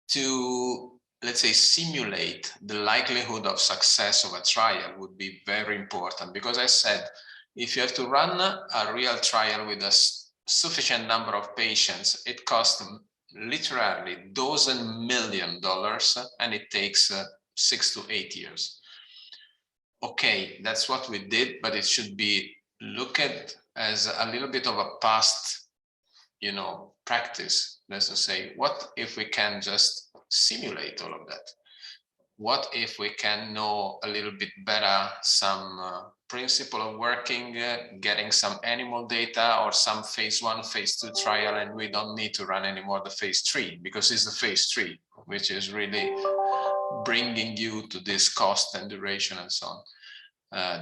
to, let's say, simulate the likelihood of success of a trial would be very important, because I said, if you have to run a real trial with a sufficient number of patients, it costs literally $12 million, and it takes 6 to 8 years. Okay, that's what we did, but it should be looked at as a little bit of a past, practice. Let's just say, what if we can just simulate all of that? What if we can know a little bit better some principle of working, getting some animal data or some phase 1, phase 2 trial, and we don't need to run anymore the phase 3, because it's the phase 3 which is really bringing you to this cost and duration and so on.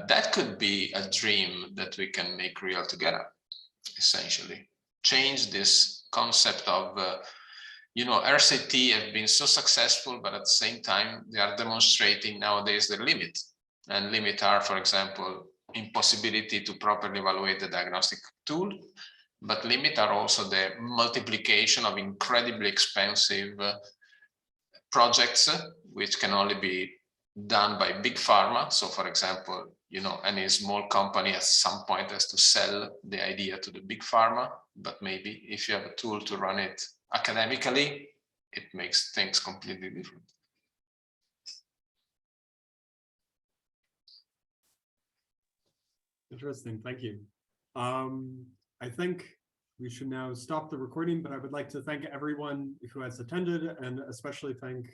That could be a dream that we can make real together, essentially. Change this concept of RCT have been so successful, but at the same time, they are demonstrating nowadays the limit. And limit are, for example, impossibility to properly evaluate the diagnostic tool, but limit are also the multiplication of incredibly expensive projects, which can only be done by big pharma. So for example, any small company at some point has to sell the idea to the big pharma, but maybe if you have a tool to run it academically, it makes things completely different. Interesting, thank you. I think we should now stop the recording, but I would like to thank everyone who has attended, and especially thank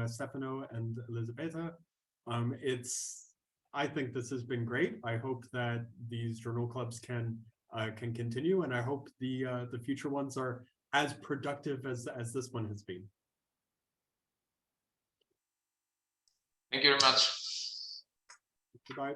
Stefano and Elisabetta. I think this has been great. I hope that these journal clubs can continue, and I hope the future ones are as productive as this one has been. Thank you very much. Goodbye.